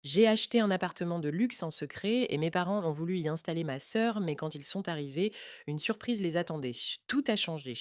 J'ai acheté un appartement de luxe en secret et mes parents ont voulu y installer ma sœur, mais quand ils sont arrivés, une surprise les attendait. Tout a changé.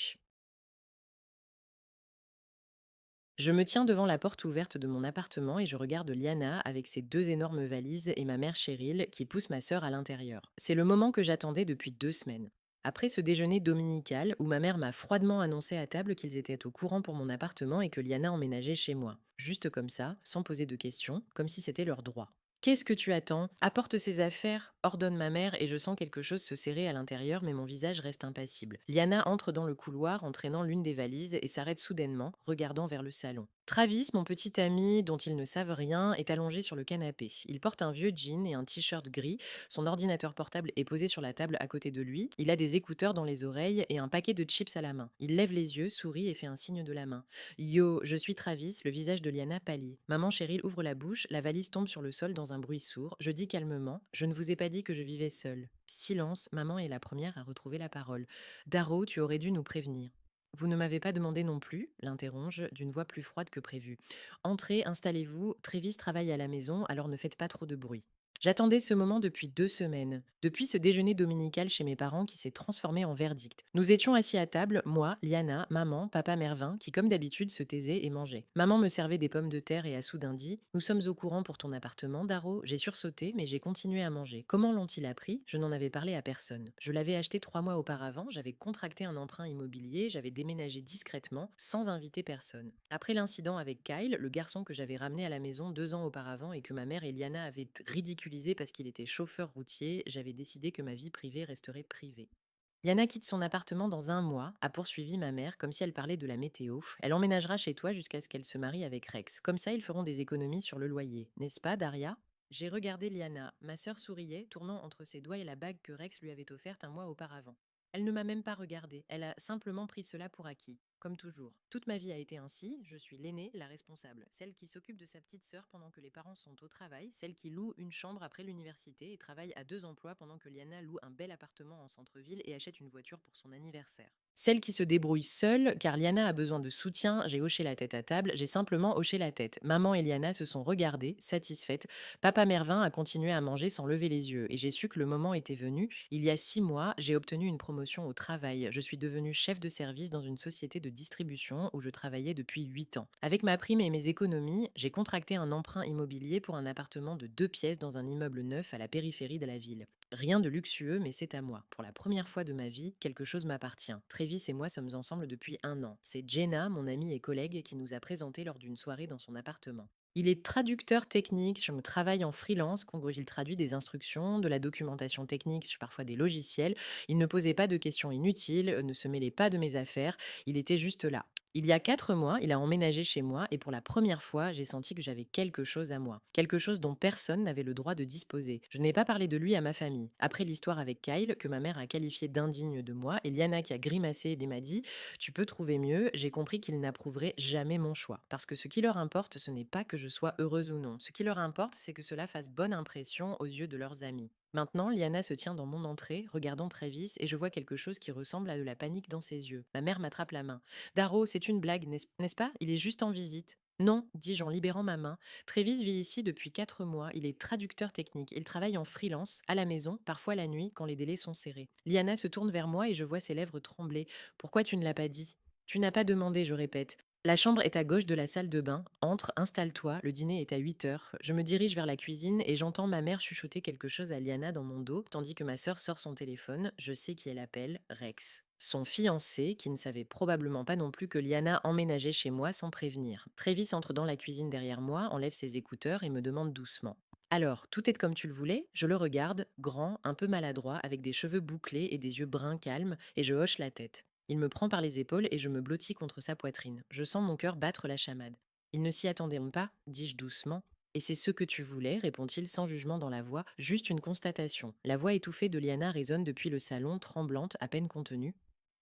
Je me tiens devant la porte ouverte de mon appartement et je regarde Liana avec ses deux énormes valises et ma mère Cheryl qui pousse ma sœur à l'intérieur. C'est le moment que j'attendais depuis 2 semaines. Après ce déjeuner dominical où ma mère m'a froidement annoncé à table qu'ils étaient au courant pour mon appartement et que Liana emménageait chez moi. Juste comme ça, sans poser de questions, comme si c'était leur droit. Qu'est-ce que tu attends? Apporte ses affaires, ordonne ma mère, et je sens quelque chose se serrer à l'intérieur, mais mon visage reste impassible. Liana entre dans le couloir en traînant l'une des valises et s'arrête soudainement, regardant vers le salon. Travis, mon petit ami, dont ils ne savent rien, est allongé sur le canapé. Il porte un vieux jean et un t-shirt gris. Son ordinateur portable est posé sur la table à côté de lui. Il a des écouteurs dans les oreilles et un paquet de chips à la main. Il lève les yeux, sourit et fait un signe de la main. Yo, je suis Travis, le visage de Liana pâlit. Maman Cheryl ouvre la bouche, la valise tombe sur le sol dans un bruit sourd. Je dis calmement, je ne vous ai pas dit que je vivais seule. Silence, maman est la première à retrouver la parole. Darrow, tu aurais dû nous prévenir. Vous ne m'avez pas demandé non plus, l'interroge d'une voix plus froide que prévu. Entrez, installez-vous, Trévis travaille à la maison, alors ne faites pas trop de bruit. J'attendais ce moment depuis 2 semaines, depuis ce déjeuner dominical chez mes parents qui s'est transformé en verdict. Nous étions assis à table, moi, Liana, maman, papa Mervin, qui comme d'habitude se taisait et mangeait. Maman me servait des pommes de terre et a soudain dit: Nous sommes au courant pour ton appartement, Darrow. J'ai sursauté, mais j'ai continué à manger. Comment l'ont-ils appris? Je n'en avais parlé à personne. Je l'avais acheté 3 mois auparavant, j'avais contracté un emprunt immobilier, j'avais déménagé discrètement, sans inviter personne. Après l'incident avec Kyle, le garçon que j'avais ramené à la maison 2 ans auparavant et que ma mère et Liana avaient ridiculisé parce qu'il était chauffeur routier, j'avais décidé que ma vie privée resterait privée. Liana quitte son appartement dans un mois, a poursuivi ma mère comme si elle parlait de la météo. Elle emménagera chez toi jusqu'à ce qu'elle se marie avec Rex. Comme ça, ils feront des économies sur le loyer. N'est-ce pas, Daria? J'ai regardé Liana. Ma sœur souriait, tournant entre ses doigts et la bague que Rex lui avait offerte un mois auparavant. Elle ne m'a même pas regardée, elle a simplement pris cela pour acquis. Comme toujours. Toute ma vie a été ainsi, je suis l'aînée, la responsable, celle qui s'occupe de sa petite sœur pendant que les parents sont au travail, celle qui loue une chambre après l'université et travaille à 2 emplois pendant que Liana loue un bel appartement en centre-ville et achète une voiture pour son anniversaire. Celle qui se débrouille seule, car Liana a besoin de soutien, j'ai hoché la tête à table, j'ai simplement hoché la tête. Maman et Liana se sont regardées, satisfaites. Papa Mervin a continué à manger sans lever les yeux, et j'ai su que le moment était venu. Il y a 6 mois, j'ai obtenu une promotion au travail. Je suis devenue chef de service dans une société de distribution où je travaillais depuis 8 ans. Avec ma prime et mes économies, j'ai contracté un emprunt immobilier pour un appartement de 2 pièces dans un immeuble neuf à la périphérie de la ville. Rien de luxueux, mais c'est à moi. Pour la première fois de ma vie, quelque chose m'appartient. Travis et moi sommes ensemble depuis un an. C'est Jenna, mon amie et collègue, qui nous a présenté lors d'une soirée dans son appartement. Il est traducteur technique, je me travaille en freelance, quand il traduit des instructions, de la documentation technique, parfois des logiciels. Il ne posait pas de questions inutiles, ne se mêlait pas de mes affaires, il était juste là. Il y a 4 mois, il a emménagé chez moi et pour la première fois, j'ai senti que j'avais quelque chose à moi. Quelque chose dont personne n'avait le droit de disposer. Je n'ai pas parlé de lui à ma famille. Après l'histoire avec Kyle, que ma mère a qualifié d'indigne de moi, et Liana qui a grimacé et m'a dit: Tu peux trouver mieux, j'ai compris qu'ils n'approuveraient jamais mon choix. Parce que ce qui leur importe, ce n'est pas que je sois heureuse ou non. Ce qui leur importe, c'est que cela fasse bonne impression aux yeux de leurs amis. Maintenant, Liana se tient dans mon entrée, regardant Travis, et je vois quelque chose qui ressemble à de la panique dans ses yeux. Ma mère m'attrape la main. Darrow, c'est une blague, n'est-ce pas? Il est juste en visite. Non, dis-je en libérant ma main. Travis vit ici depuis 4 mois. Il est traducteur technique. Il travaille en freelance, à la maison, parfois la nuit, quand les délais sont serrés. Liana se tourne vers moi et je vois ses lèvres trembler. Pourquoi tu ne l'as pas dit? Tu n'as pas demandé, je répète. La chambre est à gauche de la salle de bain. Entre, installe-toi, le dîner est à 8 heures. Je me dirige vers la cuisine et j'entends ma mère chuchoter quelque chose à Liana dans mon dos, tandis que ma sœur sort son téléphone. Je sais qui elle appelle, Rex. Son fiancé, qui ne savait probablement pas non plus que Liana emménageait chez moi sans prévenir. Travis entre dans la cuisine derrière moi, enlève ses écouteurs et me demande doucement: Alors, tout est comme tu le voulais? Je le regarde, grand, un peu maladroit, avec des cheveux bouclés et des yeux bruns calmes, et je hoche la tête. Il me prend par les épaules et je me blottis contre sa poitrine. Je sens mon cœur battre la chamade. Ils ne s'y attendaient pas, dis-je doucement. Et c'est ce que tu voulais, répond-il sans jugement dans la voix, juste une constatation. La voix étouffée de Liana résonne depuis le salon, tremblante, à peine contenue.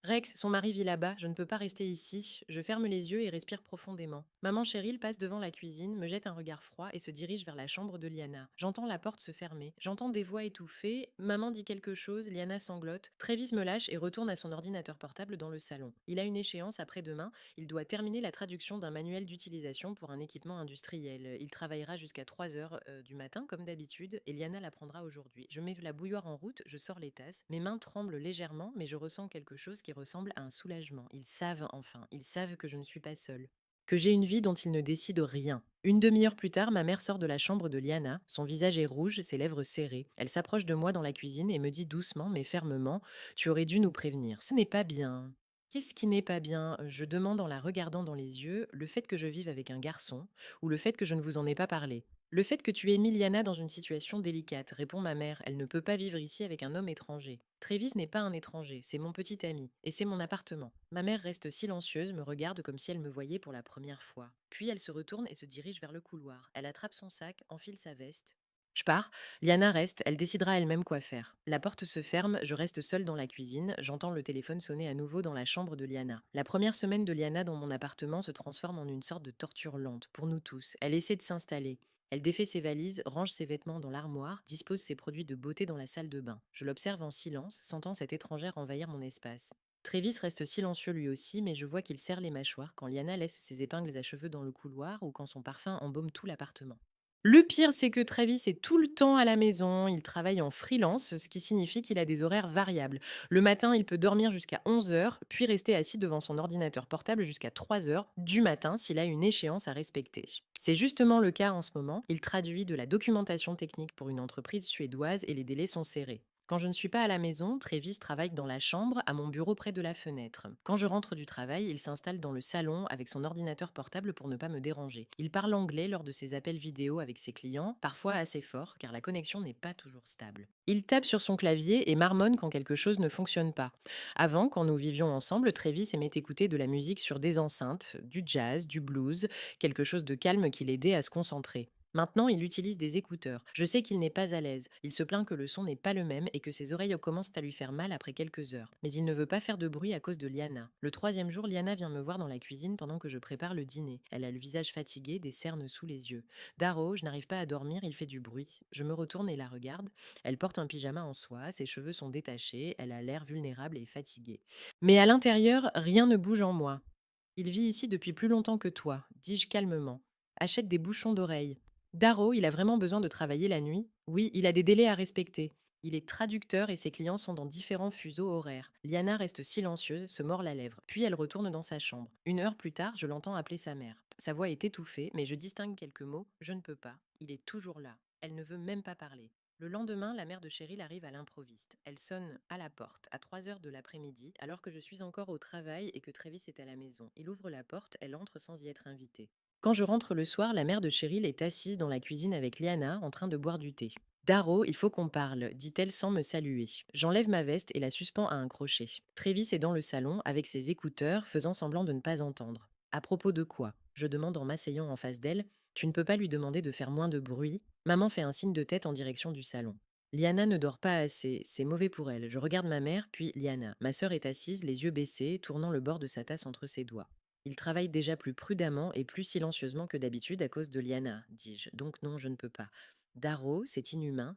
Rex, son mari vit là-bas, je ne peux pas rester ici. Je ferme les yeux et respire profondément. Maman Cheryl passe devant la cuisine, me jette un regard froid et se dirige vers la chambre de Liana. J'entends la porte se fermer. J'entends des voix étouffées. Maman dit quelque chose, Liana sanglote. Travis me lâche et retourne à son ordinateur portable dans le salon. Il a une échéance après-demain. Il doit terminer la traduction d'un manuel d'utilisation pour un équipement industriel. Il travaillera jusqu'à 3 heures du matin comme d'habitude et Liana l'apprendra aujourd'hui. Je mets la bouilloire en route, je sors les tasses. Mes mains tremblent légèrement mais je ressens quelque chose qui ressemble à un soulagement. Ils savent enfin, ils savent que je ne suis pas seule. Que j'ai une vie dont ils ne décident rien. Une demi-heure plus tard, ma mère sort de la chambre de Liana. Son visage est rouge, ses lèvres serrées. Elle s'approche de moi dans la cuisine et me dit doucement mais fermement: Tu aurais dû nous prévenir. Ce n'est pas bien. Qu'est-ce qui n'est pas bien? Je demande en la regardant dans les yeux. Le fait que je vive avec un garçon ou le fait que je ne vous en ai pas parlé? Le fait que tu aies mis Liana dans une situation délicate, répond ma mère. Elle ne peut pas vivre ici avec un homme étranger. Travis n'est pas un étranger, c'est mon petit ami, et c'est mon appartement. Ma mère reste silencieuse, me regarde comme si elle me voyait pour la première fois. Puis elle se retourne et se dirige vers le couloir. Elle attrape son sac, enfile sa veste. Je pars, Liana reste, elle décidera elle-même quoi faire. La porte se ferme, je reste seule dans la cuisine, j'entends le téléphone sonner à nouveau dans la chambre de Liana. La première semaine de Liana dans mon appartement se transforme en une sorte de torture lente, pour nous tous. Elle essaie de s'installer. Elle défait ses valises, range ses vêtements dans l'armoire, dispose ses produits de beauté dans la salle de bain. Je l'observe en silence, sentant cette étrangère envahir mon espace. Travis reste silencieux lui aussi, mais je vois qu'il serre les mâchoires quand Liana laisse ses épingles à cheveux dans le couloir ou quand son parfum embaume tout l'appartement. Le pire, c'est que Travis est tout le temps à la maison, il travaille en freelance, ce qui signifie qu'il a des horaires variables. Le matin, il peut dormir jusqu'à 11 heures, puis rester assis devant son ordinateur portable jusqu'à 3 heures du matin s'il a une échéance à respecter. C'est justement le cas en ce moment, il traduit de la documentation technique pour une entreprise suédoise et les délais sont serrés. Quand je ne suis pas à la maison, Travis travaille dans la chambre, à mon bureau près de la fenêtre. Quand je rentre du travail, il s'installe dans le salon avec son ordinateur portable pour ne pas me déranger. Il parle anglais lors de ses appels vidéo avec ses clients, parfois assez fort car la connexion n'est pas toujours stable. Il tape sur son clavier et marmonne quand quelque chose ne fonctionne pas. Avant, quand nous vivions ensemble, Travis aimait écouter de la musique sur des enceintes, du jazz, du blues, quelque chose de calme qui l'aidait à se concentrer. Maintenant, il utilise des écouteurs. Je sais qu'il n'est pas à l'aise. Il se plaint que le son n'est pas le même et que ses oreilles commencent à lui faire mal après quelques heures. Mais il ne veut pas faire de bruit à cause de Liana. Le troisième jour, Liana vient me voir dans la cuisine pendant que je prépare le dîner. Elle a le visage fatigué, des cernes sous les yeux. Darrow, je n'arrive pas à dormir, il fait du bruit. Je me retourne et la regarde. Elle porte un pyjama en soie, ses cheveux sont détachés, elle a l'air vulnérable et fatiguée. Mais à l'intérieur, rien ne bouge en moi. Il vit ici depuis plus longtemps que toi, dis-je calmement. Achète des bouchons d'oreilles. Darrow, il a vraiment besoin de travailler la nuit? Oui, il a des délais à respecter. Il est traducteur et ses clients sont dans différents fuseaux horaires. Liana reste silencieuse, se mord la lèvre, puis elle retourne dans sa chambre. Une heure plus tard, je l'entends appeler sa mère. Sa voix est étouffée, mais je distingue quelques mots. Je ne peux pas. Il est toujours là. Elle ne veut même pas parler. Le lendemain, la mère de Cheryl arrive à l'improviste. Elle sonne à la porte à 3 heures de l'après-midi, alors que je suis encore au travail et que Travis est à la maison. Il ouvre la porte, elle entre sans y être invitée. Quand je rentre le soir, la mère de Cheryl est assise dans la cuisine avec Liana, en train de boire du thé. Darrow, il faut qu'on parle, dit-elle sans me saluer. J'enlève ma veste et la suspends à un crochet. Travis est dans le salon, avec ses écouteurs, faisant semblant de ne pas entendre. À propos de quoi? Je demande en m'asseyant en face d'elle. Tu ne peux pas lui demander de faire moins de bruit? Maman fait un signe de tête en direction du salon. Liana ne dort pas assez, c'est mauvais pour elle. Je regarde ma mère, puis Liana. Ma sœur est assise, les yeux baissés, tournant le bord de sa tasse entre ses doigts. Il travaille déjà plus prudemment et plus silencieusement que d'habitude à cause de Liana, dis-je. Donc non, je ne peux pas. Darrow, c'est inhumain.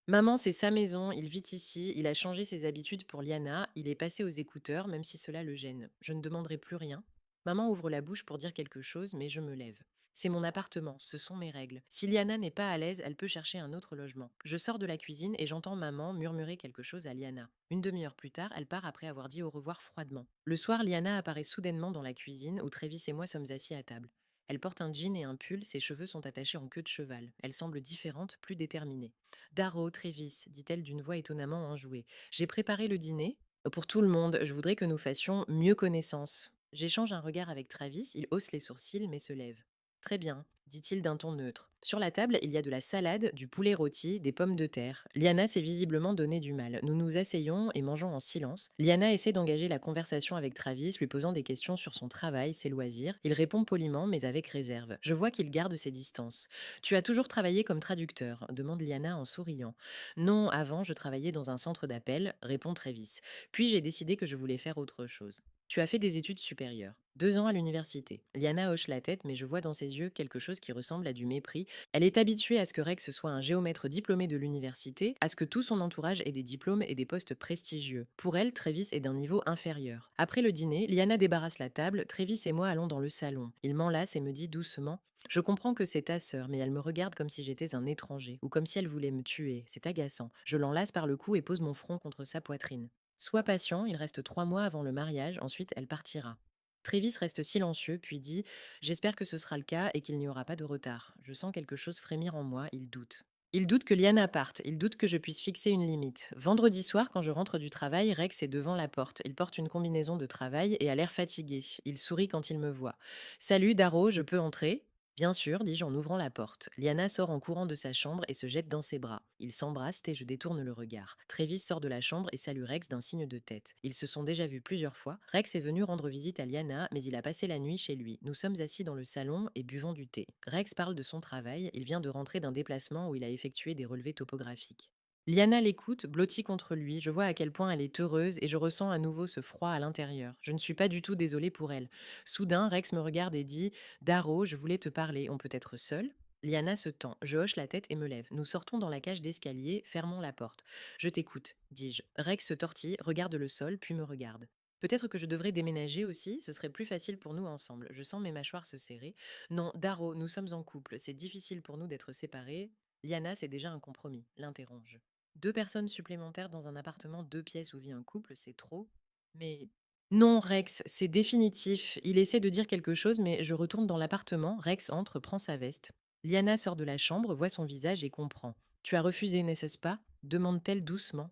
Maman, c'est sa maison, il vit ici, il a changé ses habitudes pour Liana, il est passé aux écouteurs, même si cela le gêne. Je ne demanderai plus rien. Maman ouvre la bouche pour dire quelque chose, mais je me lève. C'est mon appartement, ce sont mes règles. Si Liana n'est pas à l'aise, elle peut chercher un autre logement. Je sors de la cuisine et j'entends maman murmurer quelque chose à Liana. Une demi-heure plus tard, elle part après avoir dit au revoir froidement. Le soir, Liana apparaît soudainement dans la cuisine où Travis et moi sommes assis à table. Elle porte un jean et un pull, ses cheveux sont attachés en queue de cheval. Elle semble différente, plus déterminée. Darrow, Travis, dit-elle d'une voix étonnamment enjouée. J'ai préparé le dîner. Pour tout le monde, je voudrais que nous fassions mieux connaissance. J'échange un regard avec Travis, il hausse les sourcils mais se lève. Très bien. dit-il d'un ton neutre. Sur la table, il y a de la salade, du poulet rôti, des pommes de terre. Liana s'est visiblement donné du mal. Nous nous asseyons et mangeons en silence. Liana essaie d'engager la conversation avec Travis, lui posant des questions sur son travail, ses loisirs. Il répond poliment, mais avec réserve. Je vois qu'il garde ses distances. Tu as toujours travaillé comme traducteur demande Liana en souriant. Non, avant, je travaillais dans un centre d'appel, répond Travis. Puis j'ai décidé que je voulais faire autre chose. Tu as fait des études supérieures. 2 ans à l'université. Liana hoche la tête, mais je vois dans ses yeux quelque chose qui ressemble à du mépris. Elle est habituée à ce que Rex soit un géomètre diplômé de l'université, à ce que tout son entourage ait des diplômes et des postes prestigieux. Pour elle, Travis est d'un niveau inférieur. Après le dîner, Liana débarrasse la table, Travis et moi allons dans le salon. Il m'enlace et me dit doucement: je comprends que c'est ta sœur, mais elle me regarde comme si j'étais un étranger, ou comme si elle voulait me tuer. C'est agaçant. Je l'enlace par le cou et pose mon front contre sa poitrine. Sois patient, il reste 3 mois avant le mariage, ensuite elle partira. Trévis reste silencieux, puis dit: j'espère que ce sera le cas et qu'il n'y aura pas de retard. Je sens quelque chose frémir en moi, il doute. Il doute que Liana parte, il doute que je puisse fixer une limite. Vendredi soir, quand je rentre du travail, Rex est devant la porte. Il porte une combinaison de travail et a l'air fatigué. Il sourit quand il me voit. Salut, Daro, je peux entrer? Bien sûr, dis-je en ouvrant la porte. Liana sort en courant de sa chambre et se jette dans ses bras. Ils s'embrassent et je détourne le regard. Travis sort de la chambre et salue Rex d'un signe de tête. Ils se sont déjà vus plusieurs fois. Rex est venu rendre visite à Liana, mais il a passé la nuit chez lui. Nous sommes assis dans le salon et buvons du thé. Rex parle de son travail. Il vient de rentrer d'un déplacement où il a effectué des relevés topographiques. Liana l'écoute, blottie contre lui. Je vois à quel point elle est heureuse et je ressens à nouveau ce froid à l'intérieur. Je ne suis pas du tout désolée pour elle. Soudain, Rex me regarde et dit: Daro, je voulais te parler. On peut être seul? Liana se tend. Je hoche la tête et me lève. Nous sortons dans la cage d'escalier, fermons la porte. Je t'écoute, dis-je. Rex se tortille, regarde le sol, puis me regarde. Peut-être que je devrais déménager aussi, ce serait plus facile pour nous ensemble. Je sens mes mâchoires se serrer. Non, Daro, nous sommes en couple, c'est difficile pour nous d'être séparés. Liana, c'est déjà un compromis, l'interroge. 2 personnes supplémentaires dans un appartement 2 pièces où vit un couple, c'est trop. Mais non, Rex, c'est définitif. Il essaie de dire quelque chose, mais je retourne dans l'appartement. Rex entre, prend sa veste. Liana sort de la chambre, voit son visage et comprend. Tu as refusé, n'est-ce pas demande-t-elle doucement.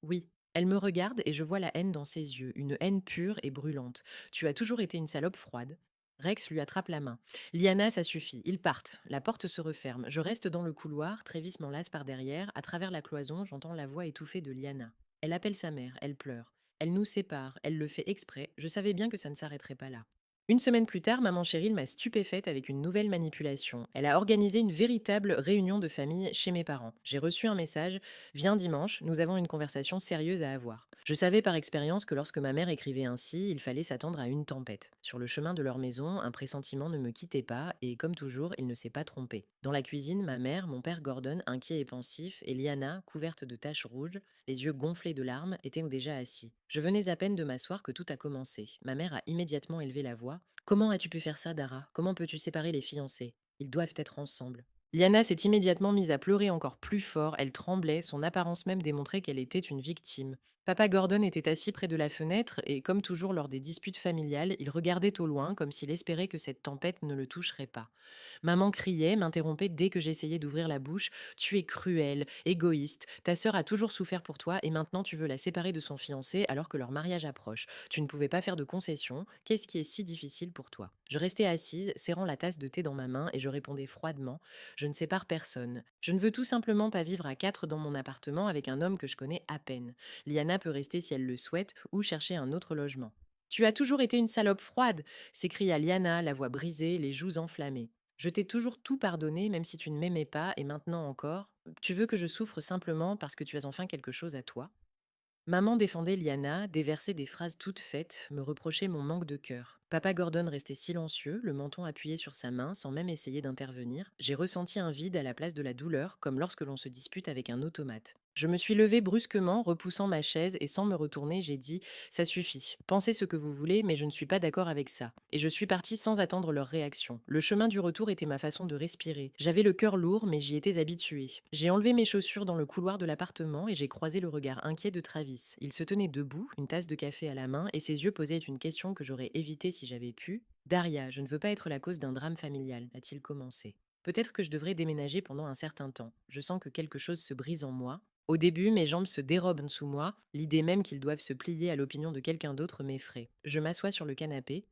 Oui. Elle me regarde et je vois la haine dans ses yeux, une haine pure et brûlante. Tu as toujours été une salope froide. Rex lui attrape la main. Liana, ça suffit. Ils partent. La porte se referme. Je reste dans le couloir. Travis m'enlace par derrière. À travers la cloison, j'entends la voix étouffée de Liana. Elle appelle sa mère. Elle pleure. Elle nous sépare. Elle le fait exprès. Je savais bien que ça ne s'arrêterait pas là. Une semaine plus tard, maman Cheryl m'a stupéfaite avec une nouvelle manipulation. Elle a organisé une véritable réunion de famille chez mes parents. J'ai reçu un message: viens dimanche, nous avons une conversation sérieuse à avoir. Je savais par expérience que lorsque ma mère écrivait ainsi, il fallait s'attendre à une tempête. Sur le chemin de leur maison, un pressentiment ne me quittait pas et, comme toujours, il ne s'est pas trompé. Dans la cuisine, ma mère, mon père Gordon, inquiet et pensif, et Liana, couverte de taches rouges, les yeux gonflés de larmes, étaient déjà assis. Je venais à peine de m'asseoir que tout a commencé. Ma mère a immédiatement élevé la voix. Comment as-tu pu faire ça, Dara? Comment peux-tu séparer les fiancés? Ils doivent être ensemble. Liana s'est immédiatement mise à pleurer encore plus fort, elle tremblait, son apparence même démontrait qu'elle était une victime. Papa Gordon était assis près de la fenêtre et, comme toujours lors des disputes familiales, il regardait au loin comme s'il espérait que cette tempête ne le toucherait pas. Maman criait, m'interrompait dès que j'essayais d'ouvrir la bouche. Tu es cruel, égoïste, ta sœur a toujours souffert pour toi et maintenant tu veux la séparer de son fiancé alors que leur mariage approche. Tu ne pouvais pas faire de concessions, qu'est-ce qui est si difficile pour toi? Je restais assise, serrant la tasse de thé dans ma main et je répondais froidement: je ne sépare personne. Je ne veux tout simplement pas vivre à 4 dans mon appartement avec un homme que je connais à peine. Liana peut rester si elle le souhaite ou chercher un autre logement. Tu as toujours été une salope froide, s'écria Liana, la voix brisée, les joues enflammées. Je t'ai toujours tout pardonné, même si tu ne m'aimais pas, et maintenant encore. Tu veux que je souffre simplement parce que tu as enfin quelque chose à toi? Maman défendait Liana, déversait des phrases toutes faites, me reprochait mon manque de cœur. Papa Gordon restait silencieux, le menton appuyé sur sa main, sans même essayer d'intervenir. J'ai ressenti un vide à la place de la douleur, comme lorsque l'on se dispute avec un automate. Je me suis levée brusquement, repoussant ma chaise, et sans me retourner, j'ai dit: ça suffit. Pensez ce que vous voulez, mais je ne suis pas d'accord avec ça. Et je suis partie sans attendre leur réaction. Le chemin du retour était ma façon de respirer. J'avais le cœur lourd, mais j'y étais habituée. J'ai enlevé mes chaussures dans le couloir de l'appartement et j'ai croisé le regard inquiet de Travis. Il se tenait debout, une tasse de café à la main, et ses yeux posaient une question que j'aurais évitée si j'avais pu. Daria, je ne veux pas être la cause d'un drame familial, a-t-il commencé. Peut-être que je devrais déménager pendant un certain temps. Je sens que quelque chose se brise en moi. Au début, mes jambes se dérobent sous moi. L'idée même qu'ils doivent se plier à l'opinion de quelqu'un d'autre m'effraie. Je m'assois sur le canapé.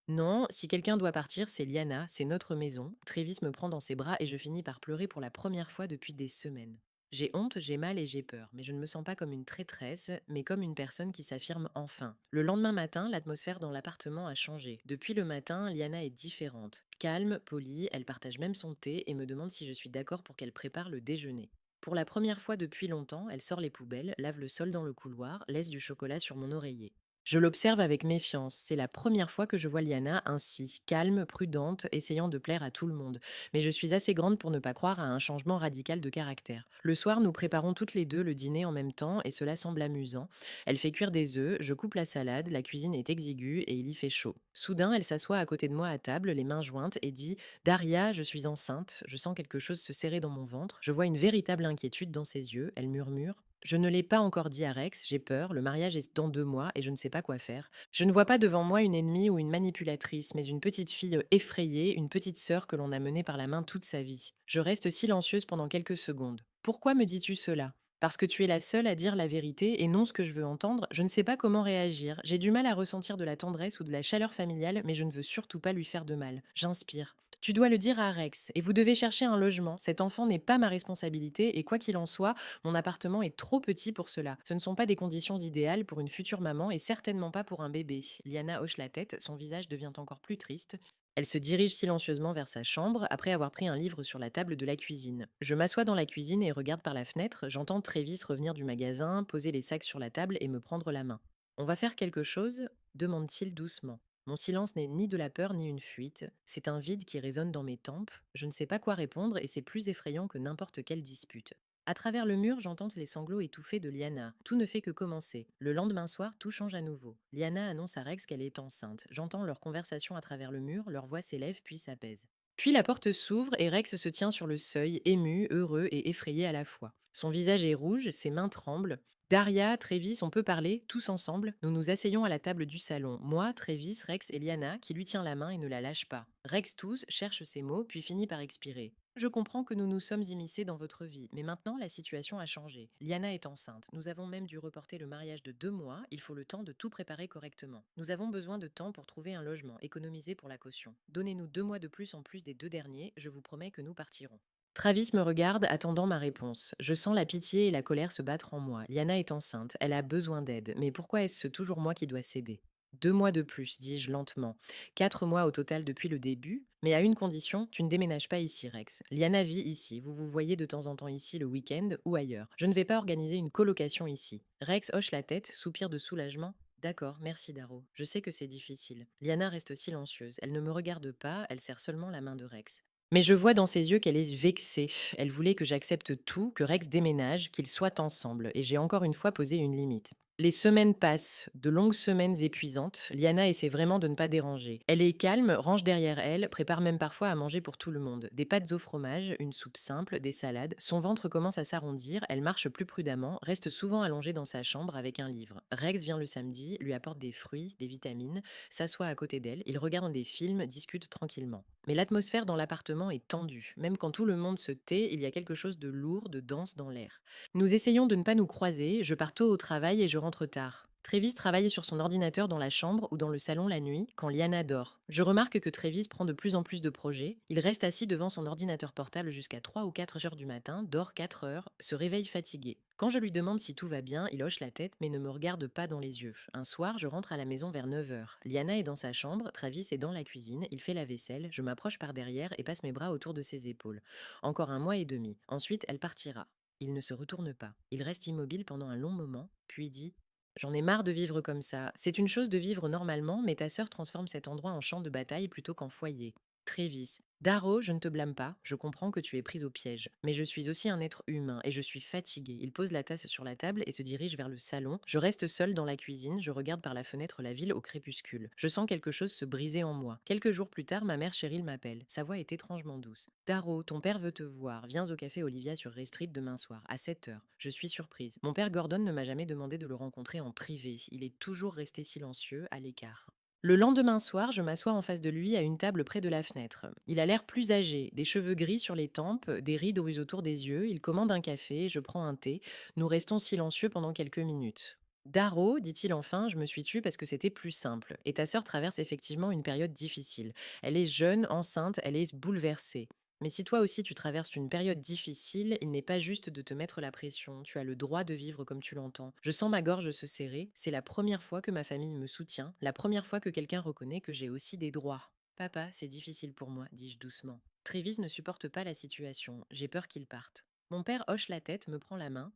Non, si quelqu'un doit partir, c'est Liana, c'est notre maison. Trévis me prend dans ses bras et je finis par pleurer pour la première fois depuis des semaines. J'ai honte, j'ai mal et j'ai peur, mais je ne me sens pas comme une traîtresse, mais comme une personne qui s'affirme enfin. Le lendemain matin, l'atmosphère dans l'appartement a changé. Depuis le matin, Liana est différente. Calme, polie, elle partage même son thé et me demande si je suis d'accord pour qu'elle prépare le déjeuner. Pour la première fois depuis longtemps, elle sort les poubelles, lave le sol dans le couloir, laisse du chocolat sur mon oreiller. Je l'observe avec méfiance. C'est la première fois que je vois Liana ainsi, calme, prudente, essayant de plaire à tout le monde. Mais je suis assez grande pour ne pas croire à un changement radical de caractère. Le soir, nous préparons toutes les deux le dîner en même temps et cela semble amusant. Elle fait cuire des œufs, je coupe la salade, la cuisine est exiguë et il y fait chaud. Soudain, elle s'assoit à côté de moi à table, les mains jointes, et dit: Daria, je suis enceinte. Je sens quelque chose se serrer dans mon ventre. Je vois une véritable inquiétude dans ses yeux. Elle murmure: je ne l'ai pas encore dit à Rex, j'ai peur, le mariage est dans 2 mois et je ne sais pas quoi faire. Je ne vois pas devant moi une ennemie ou une manipulatrice, mais une petite fille effrayée, une petite sœur que l'on a menée par la main toute sa vie. Je reste silencieuse pendant quelques secondes. Pourquoi me dis-tu cela? Parce que tu es la seule à dire la vérité et non ce que je veux entendre, je ne sais pas comment réagir. J'ai du mal à ressentir de la tendresse ou de la chaleur familiale, mais je ne veux surtout pas lui faire de mal. J'inspire. Tu dois le dire à Rex, et vous devez chercher un logement. Cet enfant n'est pas ma responsabilité, et quoi qu'il en soit, mon appartement est trop petit pour cela. Ce ne sont pas des conditions idéales pour une future maman et certainement pas pour un bébé. Liana hoche la tête, son visage devient encore plus triste. Elle se dirige silencieusement vers sa chambre après avoir pris un livre sur la table de la cuisine. Je m'assois dans la cuisine et regarde par la fenêtre. J'entends Trévis revenir du magasin, poser les sacs sur la table et me prendre la main. On va faire quelque chose? Demande-t-il doucement. Mon silence n'est ni de la peur ni une fuite. C'est un vide qui résonne dans mes tempes. Je ne sais pas quoi répondre et c'est plus effrayant que n'importe quelle dispute. À travers le mur, j'entends les sanglots étouffés de Liana. Tout ne fait que commencer. Le lendemain soir, tout change à nouveau. Liana annonce à Rex qu'elle est enceinte. J'entends leur conversation à travers le mur, leur voix s'élève puis s'apaise. Puis la porte s'ouvre et Rex se tient sur le seuil, ému, heureux et effrayé à la fois. Son visage est rouge, ses mains tremblent. Daria, Trévis, on peut parler, tous ensemble. Nous nous asseyons à la table du salon. Moi, Trévis, Rex et Liana, qui lui tient la main et ne la lâche pas. Rex tousse, cherche ses mots, puis finit par expirer. Je comprends que nous nous sommes immiscés dans votre vie, mais maintenant la situation a changé. Liana est enceinte. Nous avons même dû reporter le mariage de 2 mois. Il faut le temps de tout préparer correctement. Nous avons besoin de temps pour trouver un logement, économiser pour la caution. Donnez-nous 2 mois de plus en plus des 2 derniers. Je vous promets que nous partirons. Travis me regarde, attendant ma réponse. Je sens la pitié et la colère se battre en moi. Liana est enceinte, elle a besoin d'aide, mais pourquoi est-ce toujours moi qui dois céder? 2 mois de plus, dis-je lentement. 4 mois au total depuis le début, mais à une condition, tu ne déménages pas ici, Rex. Liana vit ici, vous vous voyez de temps en temps ici le week-end ou ailleurs. Je ne vais pas organiser une colocation ici. Rex hoche la tête, soupire de soulagement. D'accord, merci Daro. Je sais que c'est difficile. Liana reste silencieuse. Elle ne me regarde pas, elle serre seulement la main de Rex. Mais je vois dans ses yeux qu'elle est vexée. Elle voulait que j'accepte tout, que Rex déménage, qu'ils soient ensemble, et j'ai encore une fois posé une limite. Les semaines passent, de longues semaines épuisantes. Liana essaie vraiment de ne pas déranger. Elle est calme, range derrière elle, prépare même parfois à manger pour tout le monde. Des pâtes au fromage, une soupe simple, des salades. Son ventre commence à s'arrondir, elle marche plus prudemment, reste souvent allongée dans sa chambre avec un livre. Rex vient le samedi, lui apporte des fruits, des vitamines, s'assoit à côté d'elle, ils regardent des films, discutent tranquillement. Mais l'atmosphère dans l'appartement est tendue. Même quand tout le monde se tait, il y a quelque chose de lourd, de dense dans l'air. Nous essayons de ne pas nous croiser, je pars tôt au travail et je rentre tard. Trévis travaille sur son ordinateur dans la chambre ou dans le salon la nuit, quand Liana dort. Je remarque que Trévis prend de plus en plus de projets. Il reste assis devant son ordinateur portable jusqu'à 3 ou 4 heures du matin, dort 4 heures, se réveille fatigué. Quand je lui demande si tout va bien, il hoche la tête mais ne me regarde pas dans les yeux. Un soir, je rentre à la maison vers 9 heures. Liana est dans sa chambre, Travis est dans la cuisine, il fait la vaisselle, je m'approche par derrière et passe mes bras autour de ses épaules. Encore 1 mois et demi. Ensuite, elle partira. Il ne se retourne pas. Il reste immobile pendant un long moment, puis dit: J'en ai marre de vivre comme ça. C'est une chose de vivre normalement, mais ta sœur transforme cet endroit en champ de bataille plutôt qu'en foyer. Trévis. Daro, je ne te blâme pas, je comprends que tu es prise au piège. Mais je suis aussi un être humain et je suis fatiguée. Il pose la tasse sur la table et se dirige vers le salon. Je reste seule dans la cuisine, je regarde par la fenêtre la ville au crépuscule. Je sens quelque chose se briser en moi. Quelques jours plus tard, ma mère Cheryl m'appelle. Sa voix est étrangement douce. Daro, ton père veut te voir. Viens au café Olivia sur Ray Street demain soir, à 7 heures. Je suis surprise. Mon père Gordon ne m'a jamais demandé de le rencontrer en privé. Il est toujours resté silencieux, à l'écart. Le lendemain soir, je m'assois en face de lui à une table près de la fenêtre. Il a l'air plus âgé, des cheveux gris sur les tempes, des rides rouges autour des yeux. Il commande un café, je prends un thé. Nous restons silencieux pendant quelques minutes. Daro, dit-il enfin, je me suis tue parce que c'était plus simple. Et ta sœur traverse effectivement une période difficile. Elle est jeune, enceinte, elle est bouleversée. Mais si toi aussi tu traverses une période difficile, il n'est pas juste de te mettre la pression. Tu as le droit de vivre comme tu l'entends. Je sens ma gorge se serrer. C'est la première fois que ma famille me soutient, la première fois que quelqu'un reconnaît que j'ai aussi des droits. Papa, c'est difficile pour moi, dis-je doucement. Trévis ne supporte pas la situation. J'ai peur qu'il parte. Mon père hoche la tête, me prend la main.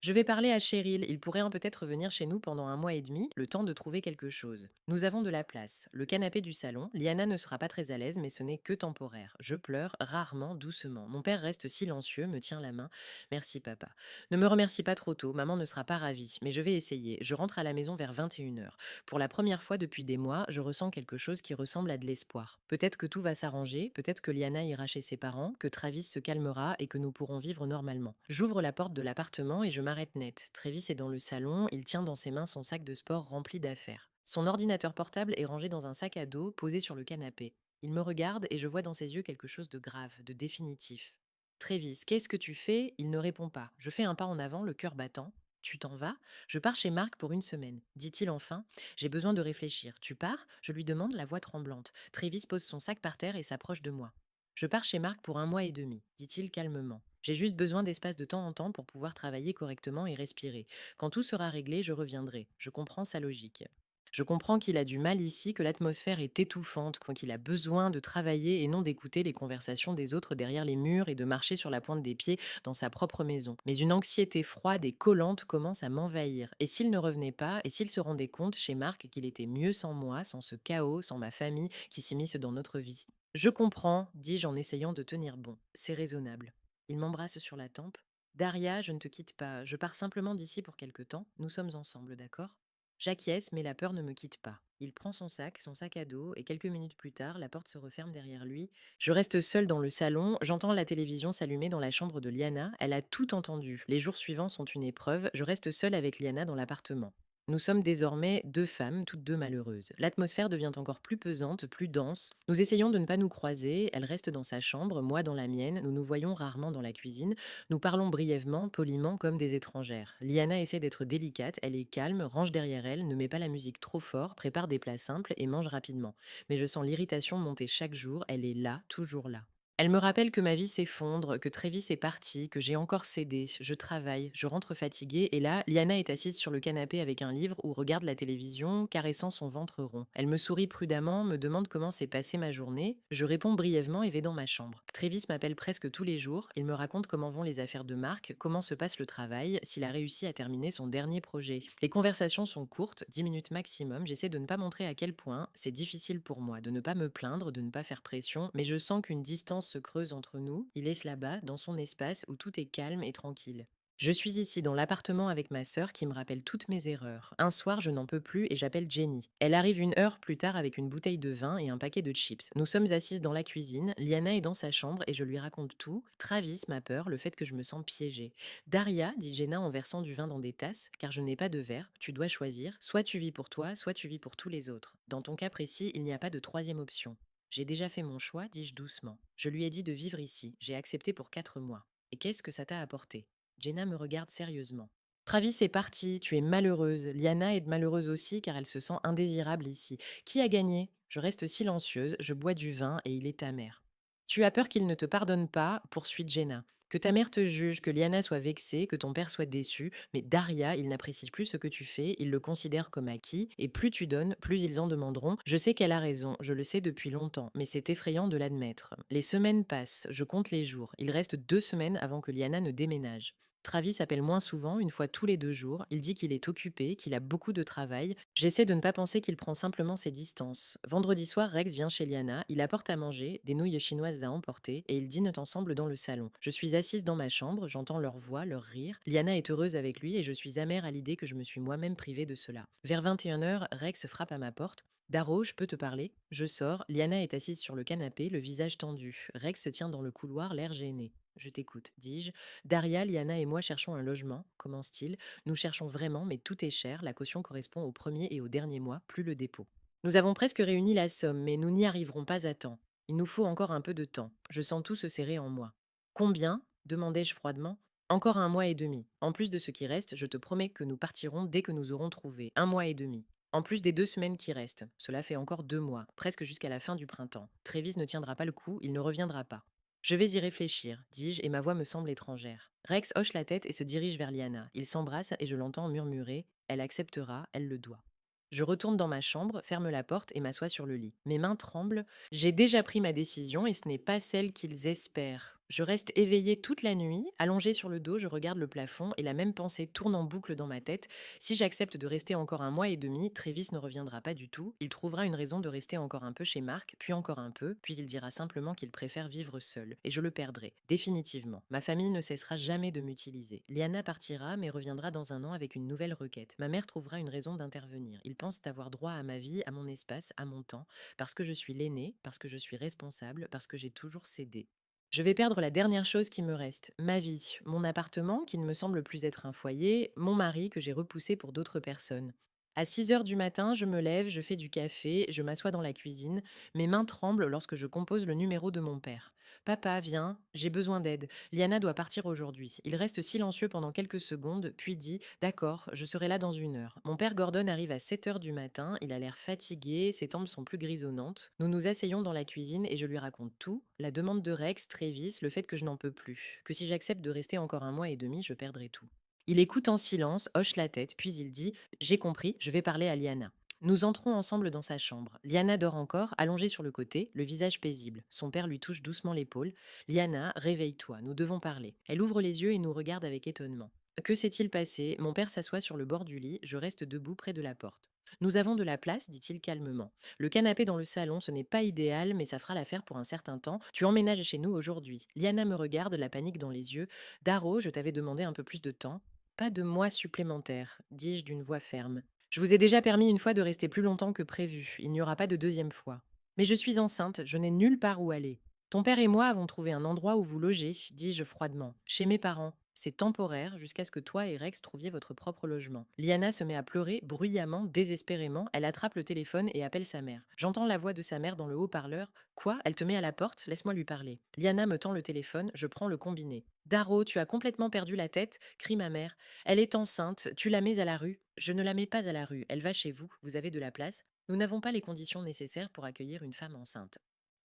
Je vais parler à Cheryl, il pourrait peut-être venir chez nous pendant un mois et demi, le temps de trouver quelque chose. Nous avons de la place. Le canapé du salon, Liana ne sera pas très à l'aise, mais ce n'est que temporaire. Je pleure, rarement, doucement. Mon père reste silencieux, me tient la main. Merci papa. Ne me remercie pas trop tôt, maman ne sera pas ravie, mais je vais essayer. Je rentre à la maison vers 21 heures. Pour la première fois depuis des mois, je ressens quelque chose qui ressemble à de l'espoir. Peut-être que tout va s'arranger, peut-être que Liana ira chez ses parents, que Travis se calmera et que nous pourrons vivre normalement. J'ouvre la porte de l'appartement et je m'arrête net. Travis est dans le salon, il tient dans ses mains son sac de sport rempli d'affaires. Son ordinateur portable est rangé dans un sac à dos posé sur le canapé. Il me regarde et je vois dans ses yeux quelque chose de grave, de définitif. Travis, qu'est-ce que tu fais? Il ne répond pas. Je fais un pas en avant, le cœur battant. Tu t'en vas? Je pars chez Marc pour une semaine, dit-il enfin. J'ai besoin de réfléchir. Tu pars? Je lui demande, la voix tremblante. Travis pose son sac par terre et s'approche de moi. Je pars chez Marc pour un mois et demi, dit-il calmement. J'ai juste besoin d'espace de temps en temps pour pouvoir travailler correctement et respirer. Quand tout sera réglé, je reviendrai. Je comprends sa logique. Je comprends qu'il a du mal ici, que l'atmosphère est étouffante, qu'il a besoin de travailler et non d'écouter les conversations des autres derrière les murs et de marcher sur la pointe des pieds dans sa propre maison. Mais une anxiété froide et collante commence à m'envahir. Et s'il ne revenait pas, et s'il se rendait compte chez Marc qu'il était mieux sans moi, sans ce chaos, sans ma famille qui s'immisce dans notre vie? Je comprends, dis-je en essayant de tenir bon. C'est raisonnable. Il m'embrasse sur la tempe. Daria, je ne te quitte pas. Je pars simplement d'ici pour quelque temps. Nous sommes ensemble, d'accord? J'acquiesce, mais la peur ne me quitte pas. Il prend son sac à dos, et quelques minutes plus tard, la porte se referme derrière lui. Je reste seule dans le salon, j'entends la télévision s'allumer dans la chambre de Liana. Elle a tout entendu. Les jours suivants sont une épreuve. Je reste seule avec Liana dans l'appartement. Nous sommes désormais deux femmes, toutes deux malheureuses. L'atmosphère devient encore plus pesante, plus dense. Nous essayons de ne pas nous croiser. Elle reste dans sa chambre, moi dans la mienne. Nous nous voyons rarement dans la cuisine. Nous parlons brièvement, poliment, comme des étrangères. Liana essaie d'être délicate, elle est calme, range derrière elle, ne met pas la musique trop fort, prépare des plats simples et mange rapidement. Mais je sens l'irritation monter chaque jour, elle est là, toujours là. Elle me rappelle que ma vie s'effondre, que Trévis est parti, que j'ai encore cédé. Je travaille, je rentre fatiguée et là, Liana est assise sur le canapé avec un livre ou regarde la télévision, caressant son ventre rond. Elle me sourit prudemment, me demande comment s'est passée ma journée. Je réponds brièvement et vais dans ma chambre. Trévis m'appelle presque tous les jours. Il me raconte comment vont les affaires de Marc, comment se passe le travail, s'il a réussi à terminer son dernier projet. Les conversations sont courtes, 10 minutes maximum. J'essaie de ne pas montrer à quel point c'est difficile pour moi, de ne pas me plaindre, de ne pas faire pression, mais je sens qu'une distance se creuse entre nous. Il est là-bas, dans son espace où tout est calme et tranquille. Je suis ici dans l'appartement avec ma sœur qui me rappelle toutes mes erreurs. Un soir, je n'en peux plus et j'appelle Jenny. Elle arrive une heure plus tard avec une bouteille de vin et un paquet de chips. Nous sommes assises dans la cuisine, Liana est dans sa chambre et je lui raconte tout. Travis m'a peur, le fait que je me sens piégée. Daria, dit Jenna en versant du vin dans des tasses, car je n'ai pas de verre, tu dois choisir. Soit tu vis pour toi, soit tu vis pour tous les autres. Dans ton cas précis, il n'y a pas de troisième option. J'ai déjà fait mon choix, dis-je doucement. Je lui ai dit de vivre ici. J'ai accepté pour 4 mois. Et qu'est-ce que ça t'a apporté? Jenna me regarde sérieusement. Travis est parti, tu es malheureuse. Liana est malheureuse aussi car elle se sent indésirable ici. Qui a gagné? Je reste silencieuse, je bois du vin et il est amer. Tu as peur qu'il ne te pardonne pas, poursuit Jenna. Que ta mère te juge, que Liana soit vexée, que ton père soit déçu, mais Daria, il n'apprécie plus ce que tu fais, il le considère comme acquis, et plus tu donnes, plus ils en demanderont. Je sais qu'elle a raison, je le sais depuis longtemps, mais c'est effrayant de l'admettre. Les semaines passent, je compte les jours. Il reste 2 semaines avant que Liana ne déménage. Travis appelle moins souvent, une fois tous les 2 jours. Il dit qu'il est occupé, qu'il a beaucoup de travail. J'essaie de ne pas penser qu'il prend simplement ses distances. Vendredi soir, Rex vient chez Liana. Il apporte à manger, des nouilles chinoises à emporter, et ils dînent ensemble dans le salon. Je suis assise dans ma chambre, j'entends leur voix, leur rire. Liana est heureuse avec lui et je suis amère à l'idée que je me suis moi-même privée de cela. Vers 21 heures, Rex frappe à ma porte. Daro, je peux te parler? Je sors. Liana est assise sur le canapé, le visage tendu. Rex se tient dans le couloir, l'air gêné. Je t'écoute, dis-je. Daria, Liana et moi cherchons un logement, commence-t-il. Nous cherchons vraiment, mais tout est cher. La caution correspond au premier et au dernier mois, plus le dépôt. Nous avons presque réuni la somme, mais nous n'y arriverons pas à temps. Il nous faut encore un peu de temps. Je sens tout se serrer en moi. Combien? Demandai-je froidement. Encore un mois et demi. En plus de ce qui reste, je te promets que nous partirons dès que nous aurons trouvé. Un mois et demi. En plus des 2 semaines qui restent. Cela fait encore 2 mois, presque jusqu'à la fin du printemps. Trévis ne tiendra pas le coup, il ne reviendra pas. Je vais y réfléchir, dis-je, et ma voix me semble étrangère. Rex hoche la tête et se dirige vers Liana. Ils s'embrassent et je l'entends murmurer: elle acceptera, elle le doit. Je retourne dans ma chambre, ferme la porte et m'assois sur le lit. Mes mains tremblent. J'ai déjà pris ma décision et ce n'est pas celle qu'ils espèrent. Je reste éveillée toute la nuit, allongée sur le dos, je regarde le plafond et la même pensée tourne en boucle dans ma tête. Si j'accepte de rester encore un mois et demi, Travis ne reviendra pas du tout. Il trouvera une raison de rester encore un peu chez Marc, puis encore un peu, puis il dira simplement qu'il préfère vivre seul. Et je le perdrai, définitivement. Ma famille ne cessera jamais de m'utiliser. Liana partira, mais reviendra dans un an avec une nouvelle requête. Ma mère trouvera une raison d'intervenir. Ils pensent avoir droit à ma vie, à mon espace, à mon temps, parce que je suis l'aîné, parce que je suis responsable, parce que j'ai toujours cédé. Je vais perdre la dernière chose qui me reste, ma vie, mon appartement qui ne me semble plus être un foyer, mon mari que j'ai repoussé pour d'autres personnes. À 6 heures du matin, je me lève, je fais du café, je m'assois dans la cuisine. Mes mains tremblent lorsque je compose le numéro de mon père. Papa, viens, j'ai besoin d'aide. Liana doit partir aujourd'hui. Il reste silencieux pendant quelques secondes, puis dit: d'accord, je serai là dans 1 heure. Mon père Gordon arrive à 7 heures du matin, il a l'air fatigué, ses tempes sont plus grisonnantes. Nous nous asseyons dans la cuisine et je lui raconte tout: la demande de Rex, Travis, le fait que je n'en peux plus, que si j'accepte de rester encore un mois et demi, je perdrai tout. Il écoute en silence, hoche la tête, puis il dit: j'ai compris, je vais parler à Liana. Nous entrons ensemble dans sa chambre. Liana dort encore, allongée sur le côté, le visage paisible. Son père lui touche doucement l'épaule. Liana, réveille-toi, nous devons parler. Elle ouvre les yeux et nous regarde avec étonnement. Que s'est-il passé? Mon père s'assoit sur le bord du lit, je reste debout près de la porte. Nous avons de la place, dit-il calmement. Le canapé dans le salon, ce n'est pas idéal, mais ça fera l'affaire pour un certain temps. Tu emménages chez nous aujourd'hui. Liana me regarde, la panique dans les yeux. Daro, je t'avais demandé un peu plus de temps. Pas de mois supplémentaires, dis-je d'une voix ferme. Je vous ai déjà permis une fois de rester plus longtemps que prévu. Il n'y aura pas de deuxième fois. Mais je suis enceinte, je n'ai nulle part où aller. Ton père et moi avons trouvé un endroit où vous loger, dis-je froidement. Chez mes parents. C'est temporaire jusqu'à ce que toi et Rex trouviez votre propre logement. Liana se met à pleurer bruyamment, désespérément. Elle attrape le téléphone et appelle sa mère. J'entends la voix de sa mère dans le haut-parleur. Quoi? Elle te met à la porte? Laisse-moi lui parler. Liana me tend le téléphone, je prends le combiné. Daro, tu as complètement perdu la tête, crie ma mère. Elle est enceinte, tu la mets à la rue? Je ne la mets pas à la rue, elle va chez vous, vous avez de la place. Nous n'avons pas les conditions nécessaires pour accueillir une femme enceinte.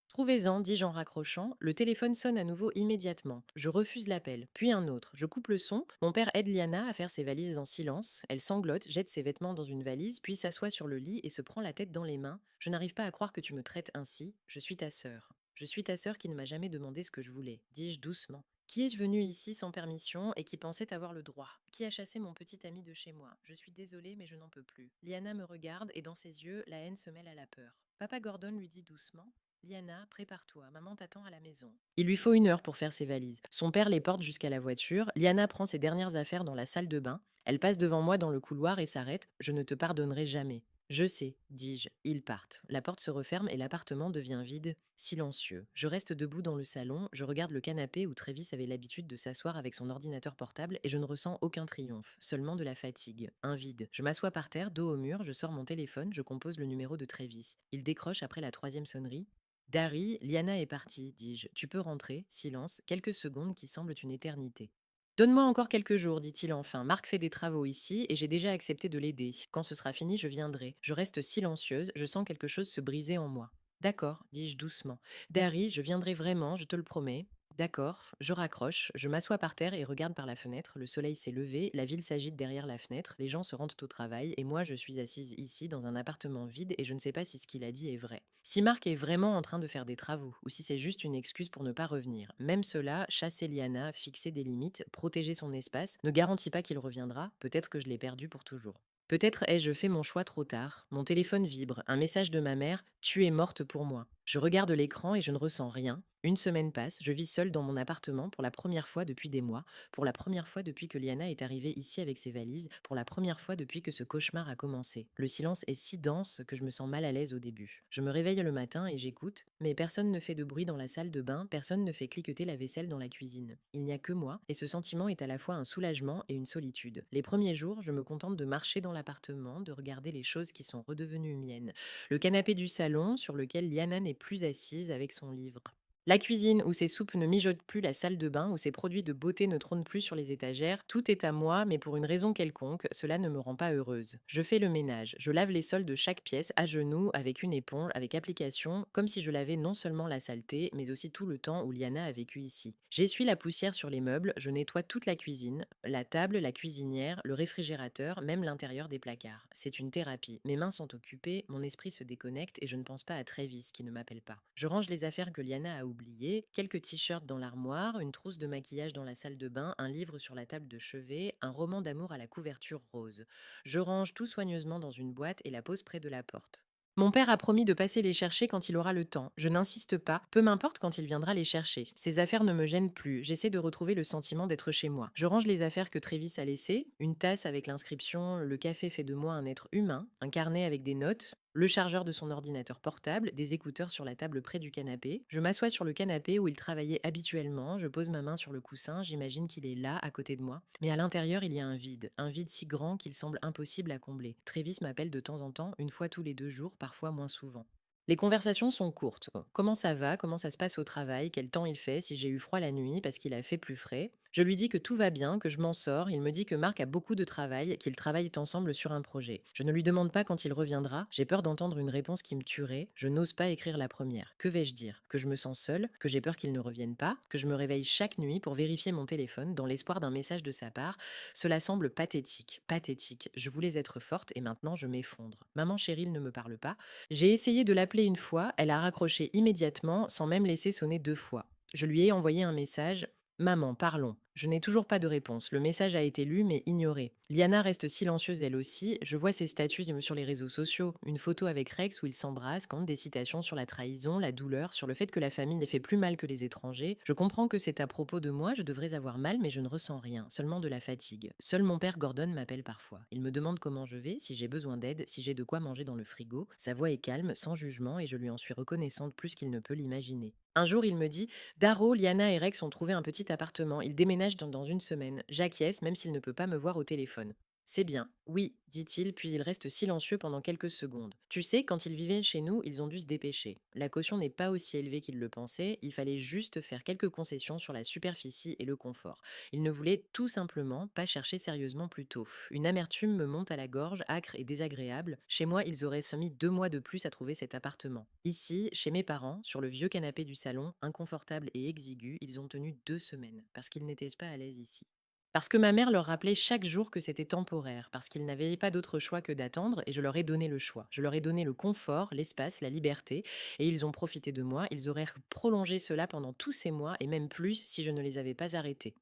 Trouvez-en, dis-je en raccrochant. Le téléphone sonne à nouveau immédiatement. Je refuse l'appel, puis un autre. Je coupe le son. Mon père aide Liana à faire ses valises en silence. Elle sanglote, jette ses vêtements dans une valise, puis s'assoit sur le lit et se prend la tête dans les mains. Je n'arrive pas à croire que tu me traites ainsi. Je suis ta sœur. Je suis ta sœur qui ne m'a jamais demandé ce que je voulais, dis-je doucement. Qui est-je venu ici sans permission et qui pensait avoir le droit? Qui a chassé mon petit ami de chez moi? Je suis désolée, mais je n'en peux plus. Liana me regarde et dans ses yeux, la haine se mêle à la peur. Papa Gordon lui dit doucement: Liana, prépare-toi, maman t'attend à la maison. Il lui faut 1 heure pour faire ses valises. Son père les porte jusqu'à la voiture. Liana prend ses dernières affaires dans la salle de bain. Elle passe devant moi dans le couloir et s'arrête. Je ne te pardonnerai jamais. Je sais, dis-je. Ils partent. La porte se referme et l'appartement devient vide, silencieux. Je reste debout dans le salon, je regarde le canapé où Travis avait l'habitude de s'asseoir avec son ordinateur portable et je ne ressens aucun triomphe, seulement de la fatigue, un vide. Je m'assois par terre, dos au mur, je sors mon téléphone, je compose le numéro de Travis. Il décroche après la troisième sonnerie. Dari, Liana est partie, dis-je. Tu peux rentrer, silence, quelques secondes qui semblent une éternité. Donne-moi encore quelques jours, dit-il enfin. Marc fait des travaux ici et j'ai déjà accepté de l'aider. Quand ce sera fini, je viendrai. Je reste silencieuse, je sens quelque chose se briser en moi. D'accord, dis-je doucement. Dari, je viendrai vraiment, je te le promets. D'accord, je raccroche, je m'assois par terre et regarde par la fenêtre. Le soleil s'est levé, la ville s'agite derrière la fenêtre, les gens se rendent au travail et moi je suis assise ici dans un appartement vide et je ne sais pas si ce qu'il a dit est vrai. Si Marc est vraiment en train de faire des travaux ou si c'est juste une excuse pour ne pas revenir, même cela, chasser Liana, fixer des limites, protéger son espace, ne garantit pas qu'il reviendra, peut-être que je l'ai perdu pour toujours. Peut-être ai-je fait mon choix trop tard. Mon téléphone vibre, un message de ma mère: tu es morte pour moi. Je regarde l'écran et je ne ressens rien. Une semaine passe, je vis seule dans mon appartement pour la première fois depuis des mois, pour la première fois depuis que Liana est arrivée ici avec ses valises, pour la première fois depuis que ce cauchemar a commencé. Le silence est si dense que je me sens mal à l'aise au début. Je me réveille le matin et j'écoute, mais personne ne fait de bruit dans la salle de bain, personne ne fait cliqueter la vaisselle dans la cuisine. Il n'y a que moi, et ce sentiment est à la fois un soulagement et une solitude. Les premiers jours, je me contente de marcher dans l'appartement, de regarder les choses qui sont redevenues miennes. Le canapé du salon, sur lequel Liana n'est plus assise avec son livre. La cuisine où ces soupes ne mijotent plus, la salle de bain où ces produits de beauté ne trônent plus sur les étagères, tout est à moi, mais pour une raison quelconque, cela ne me rend pas heureuse. Je fais le ménage, je lave les sols de chaque pièce à genoux, avec une éponge, avec application, comme si je lavais non seulement la saleté, mais aussi tout le temps où Liana a vécu ici. J'essuie la poussière sur les meubles, je nettoie toute la cuisine, la table, la cuisinière, le réfrigérateur, même l'intérieur des placards. C'est une thérapie. Mes mains sont occupées, mon esprit se déconnecte et je ne pense pas à Travis qui ne m'appelle pas. Je range les affaires que Liana a oubliées, quelques t-shirts dans l'armoire, une trousse de maquillage dans la salle de bain, un livre sur la table de chevet, un roman d'amour à la couverture rose. Je range tout soigneusement dans une boîte et la pose près de la porte. Mon père a promis de passer les chercher quand il aura le temps. Je n'insiste pas, peu m'importe quand il viendra les chercher. Ces affaires ne me gênent plus, j'essaie de retrouver le sentiment d'être chez moi. Je range les affaires que Trévis a laissées, une tasse avec l'inscription «Le café fait de moi un être humain», un carnet avec des notes, le chargeur de son ordinateur portable, des écouteurs sur la table près du canapé. Je m'assois sur le canapé où il travaillait habituellement, je pose ma main sur le coussin, j'imagine qu'il est là, à côté de moi. Mais à l'intérieur, il y a un vide si grand qu'il semble impossible à combler. Trévis m'appelle de temps en temps, une fois tous les 2 jours, parfois moins souvent. Les conversations sont courtes. Comment ça va? Comment ça se passe au travail? Quel temps il fait? Si j'ai eu froid la nuit parce qu'il a fait plus frais. Je lui dis que tout va bien, que je m'en sors. Il me dit que Marc a beaucoup de travail, qu'ils travaillent ensemble sur un projet. Je ne lui demande pas quand il reviendra. J'ai peur d'entendre une réponse qui me tuerait. Je n'ose pas écrire la première. Que vais-je dire? Que je me sens seule? Que j'ai peur qu'il ne revienne pas? Que je me réveille chaque nuit pour vérifier mon téléphone dans l'espoir d'un message de sa part? Cela semble pathétique. Pathétique. Je voulais être forte et maintenant je m'effondre. Maman Cheryl ne me parle pas. J'ai essayé de l'appeler une fois, elle a raccroché immédiatement sans même laisser sonner 2 fois. Je lui ai envoyé un message: «Maman, parlons». Je n'ai toujours pas de réponse. Le message a été lu mais ignoré. Liana reste silencieuse elle aussi. Je vois ses statuts sur les réseaux sociaux. Une photo avec Rex où ils s'embrassent, quand des citations sur la trahison, la douleur, sur le fait que la famille les fait plus mal que les étrangers. Je comprends que c'est à propos de moi, je devrais avoir mal mais je ne ressens rien, seulement de la fatigue. Seul mon père Gordon m'appelle parfois. Il me demande comment je vais, si j'ai besoin d'aide, si j'ai de quoi manger dans le frigo. Sa voix est calme, sans jugement et je lui en suis reconnaissante plus qu'il ne peut l'imaginer. Un jour, il me dit: Daro, Liana et Rex ont trouvé un petit appartement. Ils déménagent dans une semaine. J'acquiesce, même s'il ne peut pas me voir au téléphone. C'est bien. Oui, dit-il, puis il reste silencieux pendant quelques secondes. Tu sais, quand ils vivaient chez nous, ils ont dû se dépêcher. La caution n'est pas aussi élevée qu'ils le pensaient, il fallait juste faire quelques concessions sur la superficie et le confort. Ils ne voulaient tout simplement pas chercher sérieusement plus tôt. Une amertume me monte à la gorge, âcre et désagréable. Chez moi, ils auraient mis 2 mois de plus à trouver cet appartement. Ici, chez mes parents, sur le vieux canapé du salon, inconfortable et exigu, ils ont tenu 2 semaines, parce qu'ils n'étaient pas à l'aise ici. Parce que ma mère leur rappelait chaque jour que c'était temporaire, parce qu'ils n'avaient pas d'autre choix que d'attendre, et je leur ai donné le choix. Je leur ai donné le confort, l'espace, la liberté, et ils ont profité de moi. Ils auraient prolongé cela pendant tous ces mois, et même plus si je ne les avais pas arrêtés.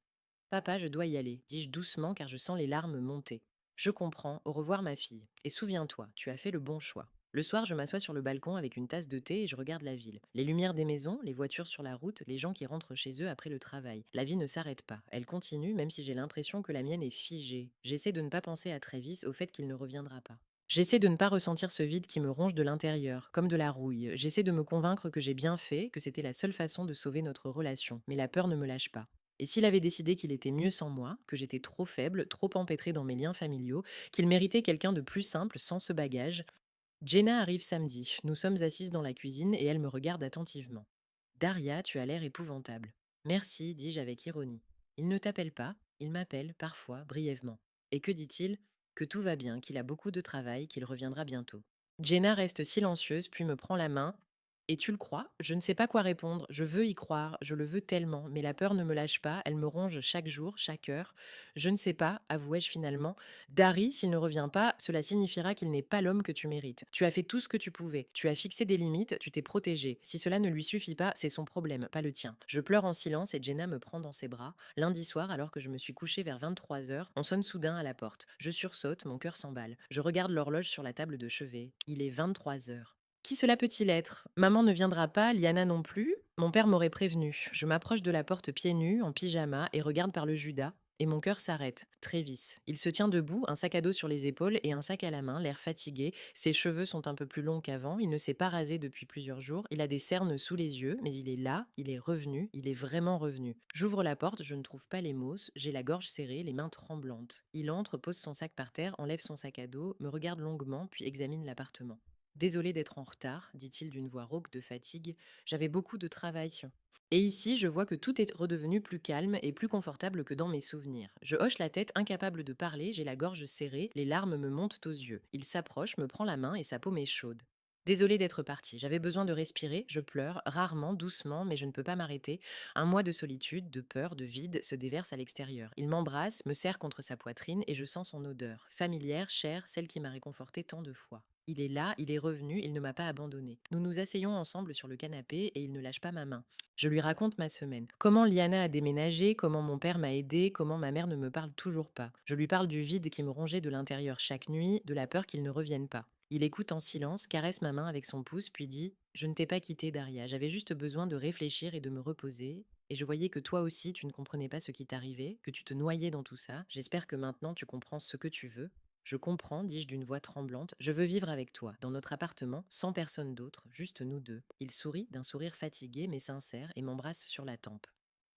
Papa, je dois y aller, dis-je doucement car je sens les larmes monter. Je comprends, au revoir ma fille. Et souviens-toi, tu as fait le bon choix. Le soir, je m'assois sur le balcon avec une tasse de thé et je regarde la ville. Les lumières des maisons, les voitures sur la route, les gens qui rentrent chez eux après le travail. La vie ne s'arrête pas. Elle continue même si j'ai l'impression que la mienne est figée. J'essaie de ne pas penser à Travis, au fait qu'il ne reviendra pas. J'essaie de ne pas ressentir ce vide qui me ronge de l'intérieur, comme de la rouille. J'essaie de me convaincre que j'ai bien fait, que c'était la seule façon de sauver notre relation. Mais la peur ne me lâche pas. Et s'il avait décidé qu'il était mieux sans moi, que j'étais trop faible, trop empêtrée dans mes liens familiaux, qu'il méritait quelqu'un de plus simple, sans ce bagage. Jenna arrive samedi. Nous sommes assises dans la cuisine et elle me regarde attentivement. Daria, tu as l'air épouvantable. Merci, dis-je avec ironie. Il ne t'appelle pas, il m'appelle, parfois, brièvement. Et que dit-il? Que tout va bien, qu'il a beaucoup de travail, qu'il reviendra bientôt. Jenna reste silencieuse, puis me prend la main. Et tu le crois? Je ne sais pas quoi répondre. Je veux y croire, je le veux tellement, mais la peur ne me lâche pas, elle me ronge chaque jour, chaque heure. Je ne sais pas, avouai-je finalement. Dari, s'il ne revient pas, cela signifiera qu'il n'est pas l'homme que tu mérites. Tu as fait tout ce que tu pouvais. Tu as fixé des limites, tu t'es protégé. Si cela ne lui suffit pas, c'est son problème, pas le tien. Je pleure en silence et Jenna me prend dans ses bras. Lundi soir, alors que je me suis couchée vers 23 heures, on sonne soudain à la porte. Je sursaute, mon cœur s'emballe. Je regarde l'horloge sur la table de chevet. Il est 23 heures. Qui cela peut-il être? Maman ne viendra pas, Liana non plus. Mon père m'aurait prévenu. Je m'approche de la porte pieds nus, en pyjama, et regarde par le Judas. Et mon cœur s'arrête. Trévis. Il se tient debout, un sac à dos sur les épaules et un sac à la main, l'air fatigué. Ses cheveux sont un peu plus longs qu'avant. Il ne s'est pas rasé depuis plusieurs jours. Il a des cernes sous les yeux, mais il est là, il est revenu, il est vraiment revenu. J'ouvre la porte, je ne trouve pas les mots. J'ai la gorge serrée, les mains tremblantes. Il entre, pose son sac par terre, enlève son sac à dos, me regarde longuement, puis examine l'appartement. Désolé d'être en retard, dit-il d'une voix rauque de fatigue. J'avais beaucoup de travail. Et ici, je vois que tout est redevenu plus calme et plus confortable que dans mes souvenirs. Je hoche la tête, incapable de parler, j'ai la gorge serrée, les larmes me montent aux yeux. Il s'approche, me prend la main et sa paume est chaude. Désolé d'être parti, j'avais besoin de respirer, je pleure, rarement, doucement, mais je ne peux pas m'arrêter. Un mois de solitude, de peur, de vide se déverse à l'extérieur. Il m'embrasse, me serre contre sa poitrine et je sens son odeur, familière, chère, celle qui m'a réconfortée tant de fois. Il est là, il est revenu, il ne m'a pas abandonné. Nous nous asseyons ensemble sur le canapé et il ne lâche pas ma main. Je lui raconte ma semaine. Comment Liana a déménagé, comment mon père m'a aidé, comment ma mère ne me parle toujours pas. Je lui parle du vide qui me rongeait de l'intérieur chaque nuit, de la peur qu'il ne revienne pas. Il écoute en silence, caresse ma main avec son pouce, puis dit: Je ne t'ai pas quitté, Daria, j'avais juste besoin de réfléchir et de me reposer. Et je voyais que toi aussi, tu ne comprenais pas ce qui t'arrivait, que tu te noyais dans tout ça. J'espère que maintenant tu comprends ce que tu veux. Je comprends, dis-je d'une voix tremblante. Je veux vivre avec toi, dans notre appartement, sans personne d'autre, juste nous deux. Il sourit d'un sourire fatigué mais sincère et m'embrasse sur la tempe.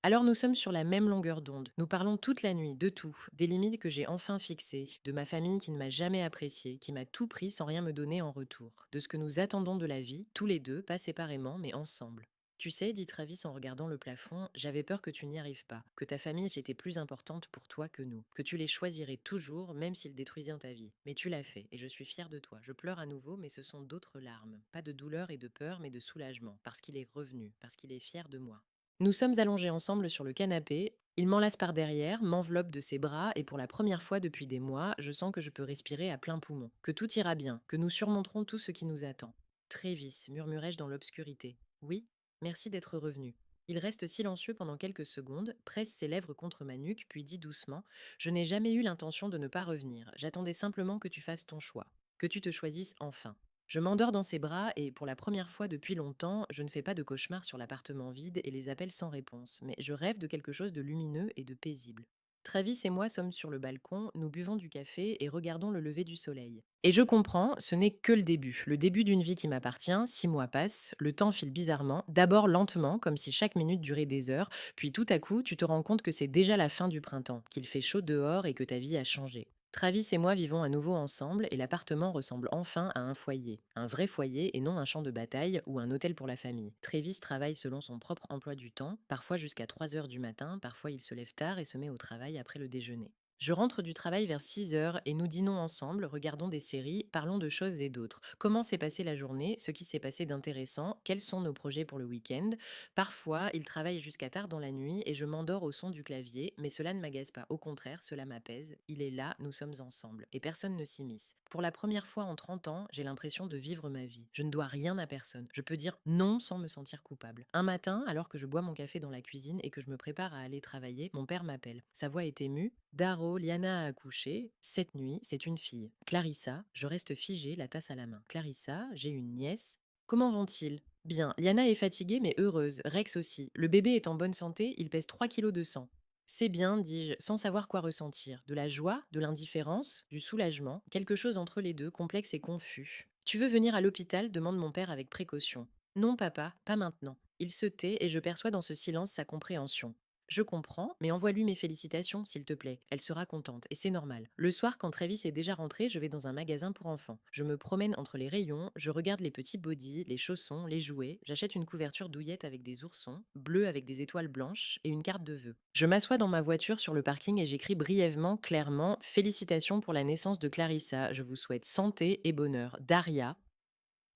Alors nous sommes sur la même longueur d'onde. Nous parlons toute la nuit de tout, des limites que j'ai enfin fixées, de ma famille qui ne m'a jamais appréciée, qui m'a tout pris sans rien me donner en retour, de ce que nous attendons de la vie, tous les deux, pas séparément, mais ensemble. Tu sais, dit Travis en regardant le plafond, j'avais peur que tu n'y arrives pas, que ta famille était plus importante pour toi que nous, que tu les choisirais toujours, même s'ils détruisaient ta vie. Mais tu l'as fait, et je suis fière de toi. Je pleure à nouveau, mais ce sont d'autres larmes. Pas de douleur et de peur, mais de soulagement, parce qu'il est revenu, parce qu'il est fier de moi. Nous sommes allongés ensemble sur le canapé. Il m'enlace par derrière, m'enveloppe de ses bras, et pour la première fois depuis des mois, je sens que je peux respirer à plein poumon, que tout ira bien, que nous surmonterons tout ce qui nous attend. Trévis, murmurai-je dans l'obscurité. Oui, merci d'être revenu. Il reste silencieux pendant quelques secondes, presse ses lèvres contre ma nuque, puis dit doucement: Je n'ai jamais eu l'intention de ne pas revenir. J'attendais simplement que tu fasses ton choix, que tu te choisisses enfin. Je m'endors dans ses bras et, pour la première fois depuis longtemps, je ne fais pas de cauchemars sur l'appartement vide et les appels sans réponse, mais je rêve de quelque chose de lumineux et de paisible. Travis et moi sommes sur le balcon, nous buvons du café et regardons le lever du soleil. Et je comprends, ce n'est que le début d'une vie qui m'appartient. 6 mois passent, le temps file bizarrement, d'abord lentement, comme si chaque minute durait des heures, puis tout à coup, tu te rends compte que c'est déjà la fin du printemps, qu'il fait chaud dehors et que ta vie a changé. Travis et moi vivons à nouveau ensemble et l'appartement ressemble enfin à un foyer. Un vrai foyer et non un champ de bataille ou un hôtel pour la famille. Travis travaille selon son propre emploi du temps, parfois jusqu'à 3 heures du matin, parfois il se lève tard et se met au travail après le déjeuner. Je rentre du travail vers 6 heures et nous dînons ensemble, regardons des séries, parlons de choses et d'autres. Comment s'est passée la journée, ce qui s'est passé d'intéressant, quels sont nos projets pour le week-end. Parfois, il travaille jusqu'à tard dans la nuit et je m'endors au son du clavier, mais cela ne m'agace pas. Au contraire, cela m'apaise. Il est là, nous sommes ensemble. Et personne ne s'immisce. Pour la première fois en 30 ans, j'ai l'impression de vivre ma vie. Je ne dois rien à personne. Je peux dire non sans me sentir coupable. Un matin, alors que je bois mon café dans la cuisine et que je me prépare à aller travailler, mon père m'appelle. Sa voix est émue. Daro, Liana a accouché. Cette nuit, c'est une fille. Clarissa, je reste figée, la tasse à la main. Clarissa, j'ai une nièce. Comment vont-ils? Bien, Liana est fatiguée mais heureuse, Rex aussi. Le bébé est en bonne santé, il pèse 3 kilos de sang. C'est bien, dis-je, sans savoir quoi ressentir. De la joie, de l'indifférence, du soulagement, quelque chose entre les deux, complexe et confus. Tu veux venir à l'hôpital demande mon père avec précaution. Non, papa, pas maintenant. Il se tait et je perçois dans ce silence sa compréhension. Je comprends, mais envoie-lui mes félicitations, s'il te plaît. Elle sera contente, et c'est normal. Le soir, quand Travis est déjà rentré, je vais dans un magasin pour enfants. Je me promène entre les rayons, je regarde les petits bodys, les chaussons, les jouets. J'achète une couverture douillette avec des oursons, bleue avec des étoiles blanches, et une carte de vœux. Je m'assois dans ma voiture sur le parking et j'écris brièvement, clairement: Félicitations pour la naissance de Clarissa. Je vous souhaite santé et bonheur. Daria.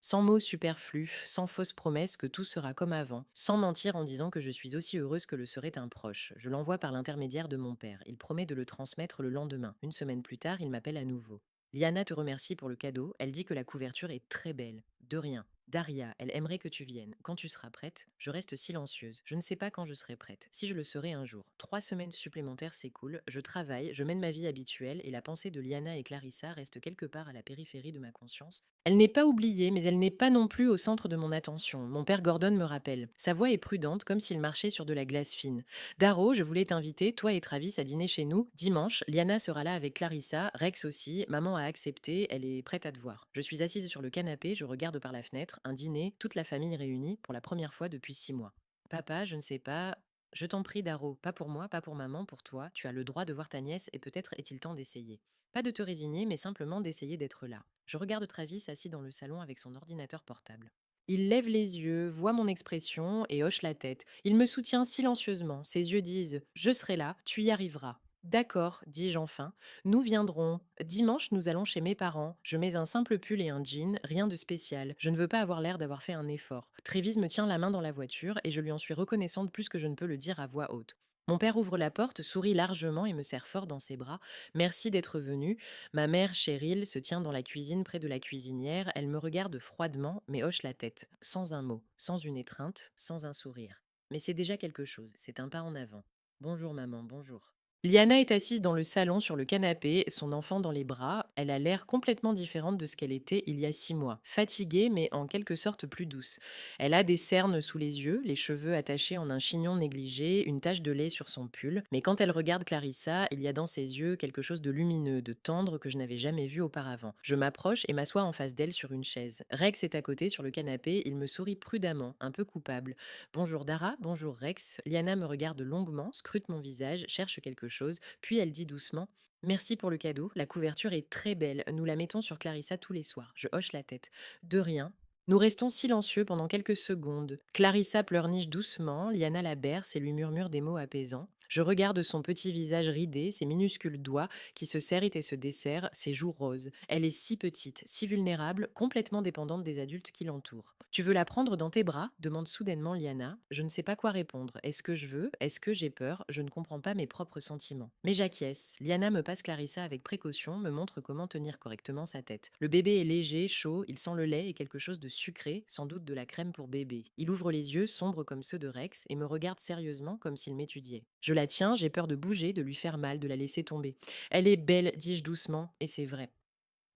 Sans mots superflus, sans fausses promesses que tout sera comme avant, sans mentir en disant que je suis aussi heureuse que le serait un proche. Je l'envoie par l'intermédiaire de mon père. Il promet de le transmettre le lendemain. Une semaine plus tard, il m'appelle à nouveau. Liana te remercie pour le cadeau. Elle dit que la couverture est très belle. De rien. Daria, elle aimerait que tu viennes. Quand tu seras prête, je reste silencieuse. Je ne sais pas quand je serai prête. Si je le serai un jour. 3 semaines supplémentaires s'écoulent. Je travaille, je mène ma vie habituelle et la pensée de Liana et Clarissa reste quelque part à la périphérie de ma conscience. Elle n'est pas oubliée, mais elle n'est pas non plus au centre de mon attention. Mon père Gordon me rappelle. Sa voix est prudente, comme s'il marchait sur de la glace fine. Daro, je voulais t'inviter, toi et Travis, à dîner chez nous. Dimanche, Liana sera là avec Clarissa, Rex aussi. Maman a accepté, elle est prête à te voir. Je suis assise sur le canapé, je regarde par la fenêtre. Un dîner, toute la famille réunie, pour la première fois depuis 6 mois. Papa, je ne sais pas. Je t'en prie, Daro, pas pour moi, pas pour maman, pour toi. Tu as le droit de voir ta nièce et peut-être est-il temps d'essayer. Pas de te résigner, mais simplement d'essayer d'être là. Je regarde Travis assis dans le salon avec son ordinateur portable. Il lève les yeux, voit mon expression et hoche la tête. Il me soutient silencieusement. Ses yeux disent ⁇ Je serai là, tu y arriveras ⁇ D'accord, dis-je enfin. Nous viendrons. Dimanche, nous allons chez mes parents. Je mets un simple pull et un jean, rien de spécial. Je ne veux pas avoir l'air d'avoir fait un effort. Trévise me tient la main dans la voiture et je lui en suis reconnaissante plus que je ne peux le dire à voix haute. Mon père ouvre la porte, sourit largement et me serre fort dans ses bras. Merci d'être venu. Ma mère, Cheryl, se tient dans la cuisine près de la cuisinière. Elle me regarde froidement, mais hoche la tête, sans un mot, sans une étreinte, sans un sourire. Mais c'est déjà quelque chose, c'est un pas en avant. Bonjour maman, bonjour. Liana est assise dans le salon sur le canapé, son enfant dans les bras. Elle a l'air complètement différente de ce qu'elle était il y a 6 mois. Fatiguée, mais en quelque sorte plus douce. Elle a des cernes sous les yeux, les cheveux attachés en un chignon négligé, une tache de lait sur son pull. Mais quand elle regarde Clarissa, il y a dans ses yeux quelque chose de lumineux, de tendre que je n'avais jamais vu auparavant. Je m'approche et m'assois en face d'elle sur une chaise. Rex est à côté sur le canapé, il me sourit prudemment, un peu coupable. Bonjour Dara, bonjour Rex. Liana me regarde longuement, scrute mon visage, cherche quelque chose, puis elle dit doucement Merci pour le cadeau, la couverture est très belle, nous la mettons sur Clarissa tous les soirs. Je hoche la tête. De rien. Nous restons silencieux pendant quelques secondes. Clarissa pleurniche doucement, Liana la berce et lui murmure des mots apaisants. Je regarde son petit visage ridé, ses minuscules doigts qui se serrent et se desserrent, ses joues roses. Elle est si petite, si vulnérable, complètement dépendante des adultes qui l'entourent. Tu veux la prendre dans tes bras demande soudainement Liana. Je ne sais pas quoi répondre. Est-ce que je veux Est-ce que j'ai peur Je ne comprends pas mes propres sentiments. Mais j'acquiesce. Liana me passe Clarissa avec précaution, me montre comment tenir correctement sa tête. Le bébé est léger, chaud, il sent le lait et quelque chose de sucré, sans doute de la crème pour bébé. Il ouvre les yeux, sombres comme ceux de Rex, et me regarde sérieusement comme s'il m'étudiait. Je la tiens, j'ai peur de bouger, de lui faire mal, de la laisser tomber. Elle est belle, dis-je doucement, et c'est vrai.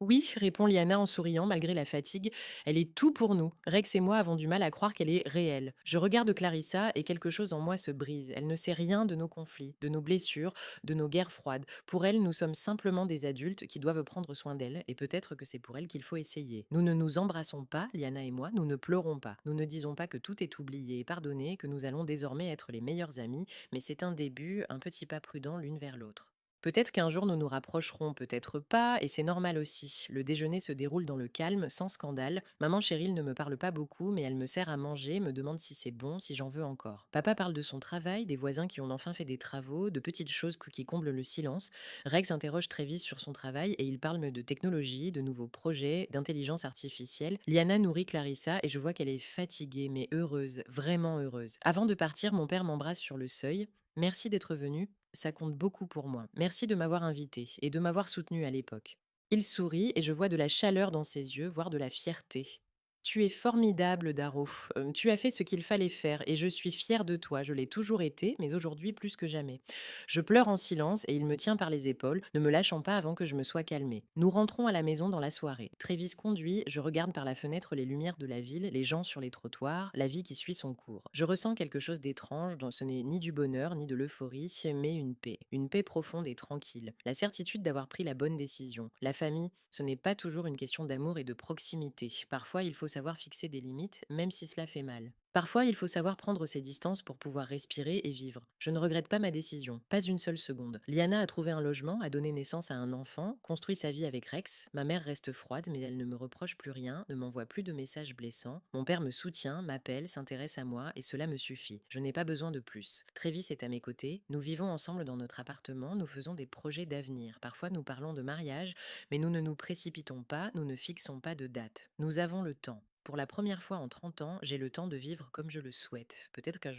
Oui, répond Liana en souriant malgré la fatigue. Elle est tout pour nous. Rex et moi avons du mal à croire qu'elle est réelle. Je regarde Clarissa et quelque chose en moi se brise. Elle ne sait rien de nos conflits, de nos blessures, de nos guerres froides. Pour elle, nous sommes simplement des adultes qui doivent prendre soin d'elle et peut-être que c'est pour elle qu'il faut essayer. Nous ne nous embrassons pas, Liana et moi, nous ne pleurons pas. Nous ne disons pas que tout est oublié et pardonné, que nous allons désormais être les meilleurs amis, mais c'est un début, un petit pas prudent l'une vers l'autre. Peut-être qu'un jour nous nous rapprocherons, peut-être pas, et c'est normal aussi. Le déjeuner se déroule dans le calme, sans scandale. Maman Cheryl ne me parle pas beaucoup, mais elle me sert à manger, me demande si c'est bon, si j'en veux encore. Papa parle de son travail, des voisins qui ont enfin fait des travaux, de petites choses qui comblent le silence. Rex interroge Travis sur son travail et il parle de technologie, de nouveaux projets, d'intelligence artificielle. Liana nourrit Clarissa et je vois qu'elle est fatiguée, mais heureuse, vraiment heureuse. Avant de partir, mon père m'embrasse sur le seuil. Merci d'être venu, ça compte beaucoup pour moi. Merci de m'avoir invité et de m'avoir soutenu à l'époque. Il sourit et je vois de la chaleur dans ses yeux, voire de la fierté. Tu es formidable, Daro. Tu as fait ce qu'il fallait faire et je suis fière de toi. Je l'ai toujours été, mais aujourd'hui plus que jamais. Je pleure en silence et il me tient par les épaules, ne me lâchant pas avant que je me sois calmée. Nous rentrons à la maison dans la soirée. Trévis conduit, je regarde par la fenêtre les lumières de la ville, les gens sur les trottoirs, la vie qui suit son cours. Je ressens quelque chose d'étrange dont ce n'est ni du bonheur ni de l'euphorie, mais une paix profonde et tranquille. La certitude d'avoir pris la bonne décision. La famille, ce n'est pas toujours une question d'amour et de proximité. Parfois, il faut savoir fixer des limites, même si cela fait mal. Parfois, il faut savoir prendre ses distances pour pouvoir respirer et vivre. Je ne regrette pas ma décision, pas une seule seconde. Liana a trouvé un logement, a donné naissance à un enfant, construit sa vie avec Rex. Ma mère reste froide, mais elle ne me reproche plus rien, ne m'envoie plus de messages blessants. Mon père me soutient, m'appelle, s'intéresse à moi, et cela me suffit. Je n'ai pas besoin de plus. Travis est à mes côtés. Nous vivons ensemble dans notre appartement, nous faisons des projets d'avenir. Parfois, nous parlons de mariage, mais nous ne nous précipitons pas, nous ne fixons pas de date. Nous avons le temps. Pour la première fois en 30 ans, j'ai le temps de vivre comme je le souhaite. Peut-être qu'un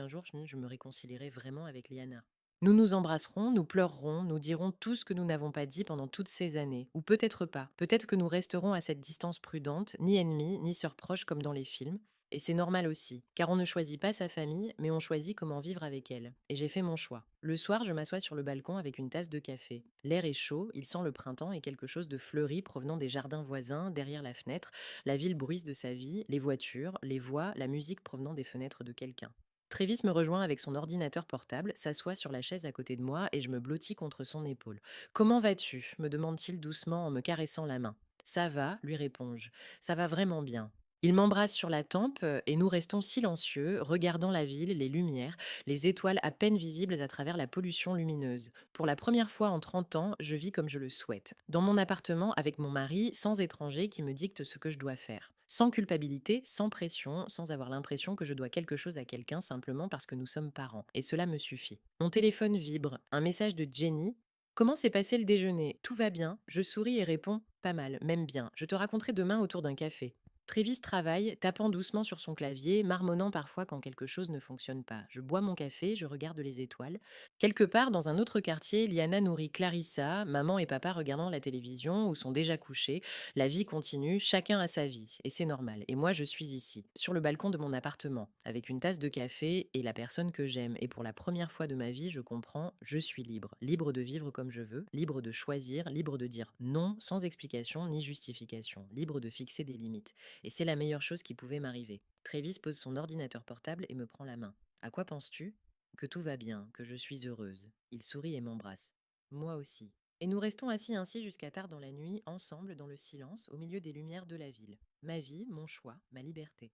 jour, je me réconcilierai vraiment avec Liana. Nous nous embrasserons, nous pleurerons, nous dirons tout ce que nous n'avons pas dit pendant toutes ces années. Ou peut-être pas. Peut-être que nous resterons à cette distance prudente, ni ennemis, ni sœurs proches comme dans les films. Et c'est normal aussi, car on ne choisit pas sa famille, mais on choisit comment vivre avec elle. Et j'ai fait mon choix. Le soir, je m'assois sur le balcon avec une tasse de café. L'air est chaud, il sent le printemps et quelque chose de fleuri provenant des jardins voisins, derrière la fenêtre. La ville bruisse de sa vie, les voitures, les voix, la musique provenant des fenêtres de quelqu'un. Travis me rejoint avec son ordinateur portable, s'assoit sur la chaise à côté de moi et je me blottis contre son épaule. Comment vas-tu me demande-t-il doucement en me caressant la main. Ça va, lui réponds-je. Ça va vraiment bien. Il m'embrasse sur la tempe et nous restons silencieux, regardant la ville, les lumières, les étoiles à peine visibles à travers la pollution lumineuse. Pour la première fois en 30 ans, je vis comme je le souhaite. Dans mon appartement, avec mon mari, sans étranger qui me dicte ce que je dois faire. Sans culpabilité, sans pression, sans avoir l'impression que je dois quelque chose à quelqu'un simplement parce que nous sommes parents. Et cela me suffit. Mon téléphone vibre. Un message de Jenny. Comment s'est passé le déjeuner? Tout va bien. Je souris et réponds pas mal, même bien. Je te raconterai demain autour d'un café. Trévis travaille, tapant doucement sur son clavier, marmonnant parfois quand quelque chose ne fonctionne pas. Je bois mon café, je regarde les étoiles. Quelque part, dans un autre quartier, Liana nourrit Clarissa, maman et papa regardant la télévision ou sont déjà couchés. La vie continue, chacun a sa vie, et c'est normal. Et moi, je suis ici, sur le balcon de mon appartement, avec une tasse de café et la personne que j'aime. Et pour la première fois de ma vie, je comprends, je suis libre. Libre de vivre comme je veux, libre de choisir, libre de dire non sans explication ni justification, libre de fixer des limites. Et c'est la meilleure chose qui pouvait m'arriver. Travis pose son ordinateur portable et me prend la main. À quoi penses-tu? Que tout va bien, que je suis heureuse. Il sourit et m'embrasse. Moi aussi. Et nous restons assis ainsi jusqu'à tard dans la nuit, ensemble, dans le silence, au milieu des lumières de la ville. Ma vie, mon choix, ma liberté.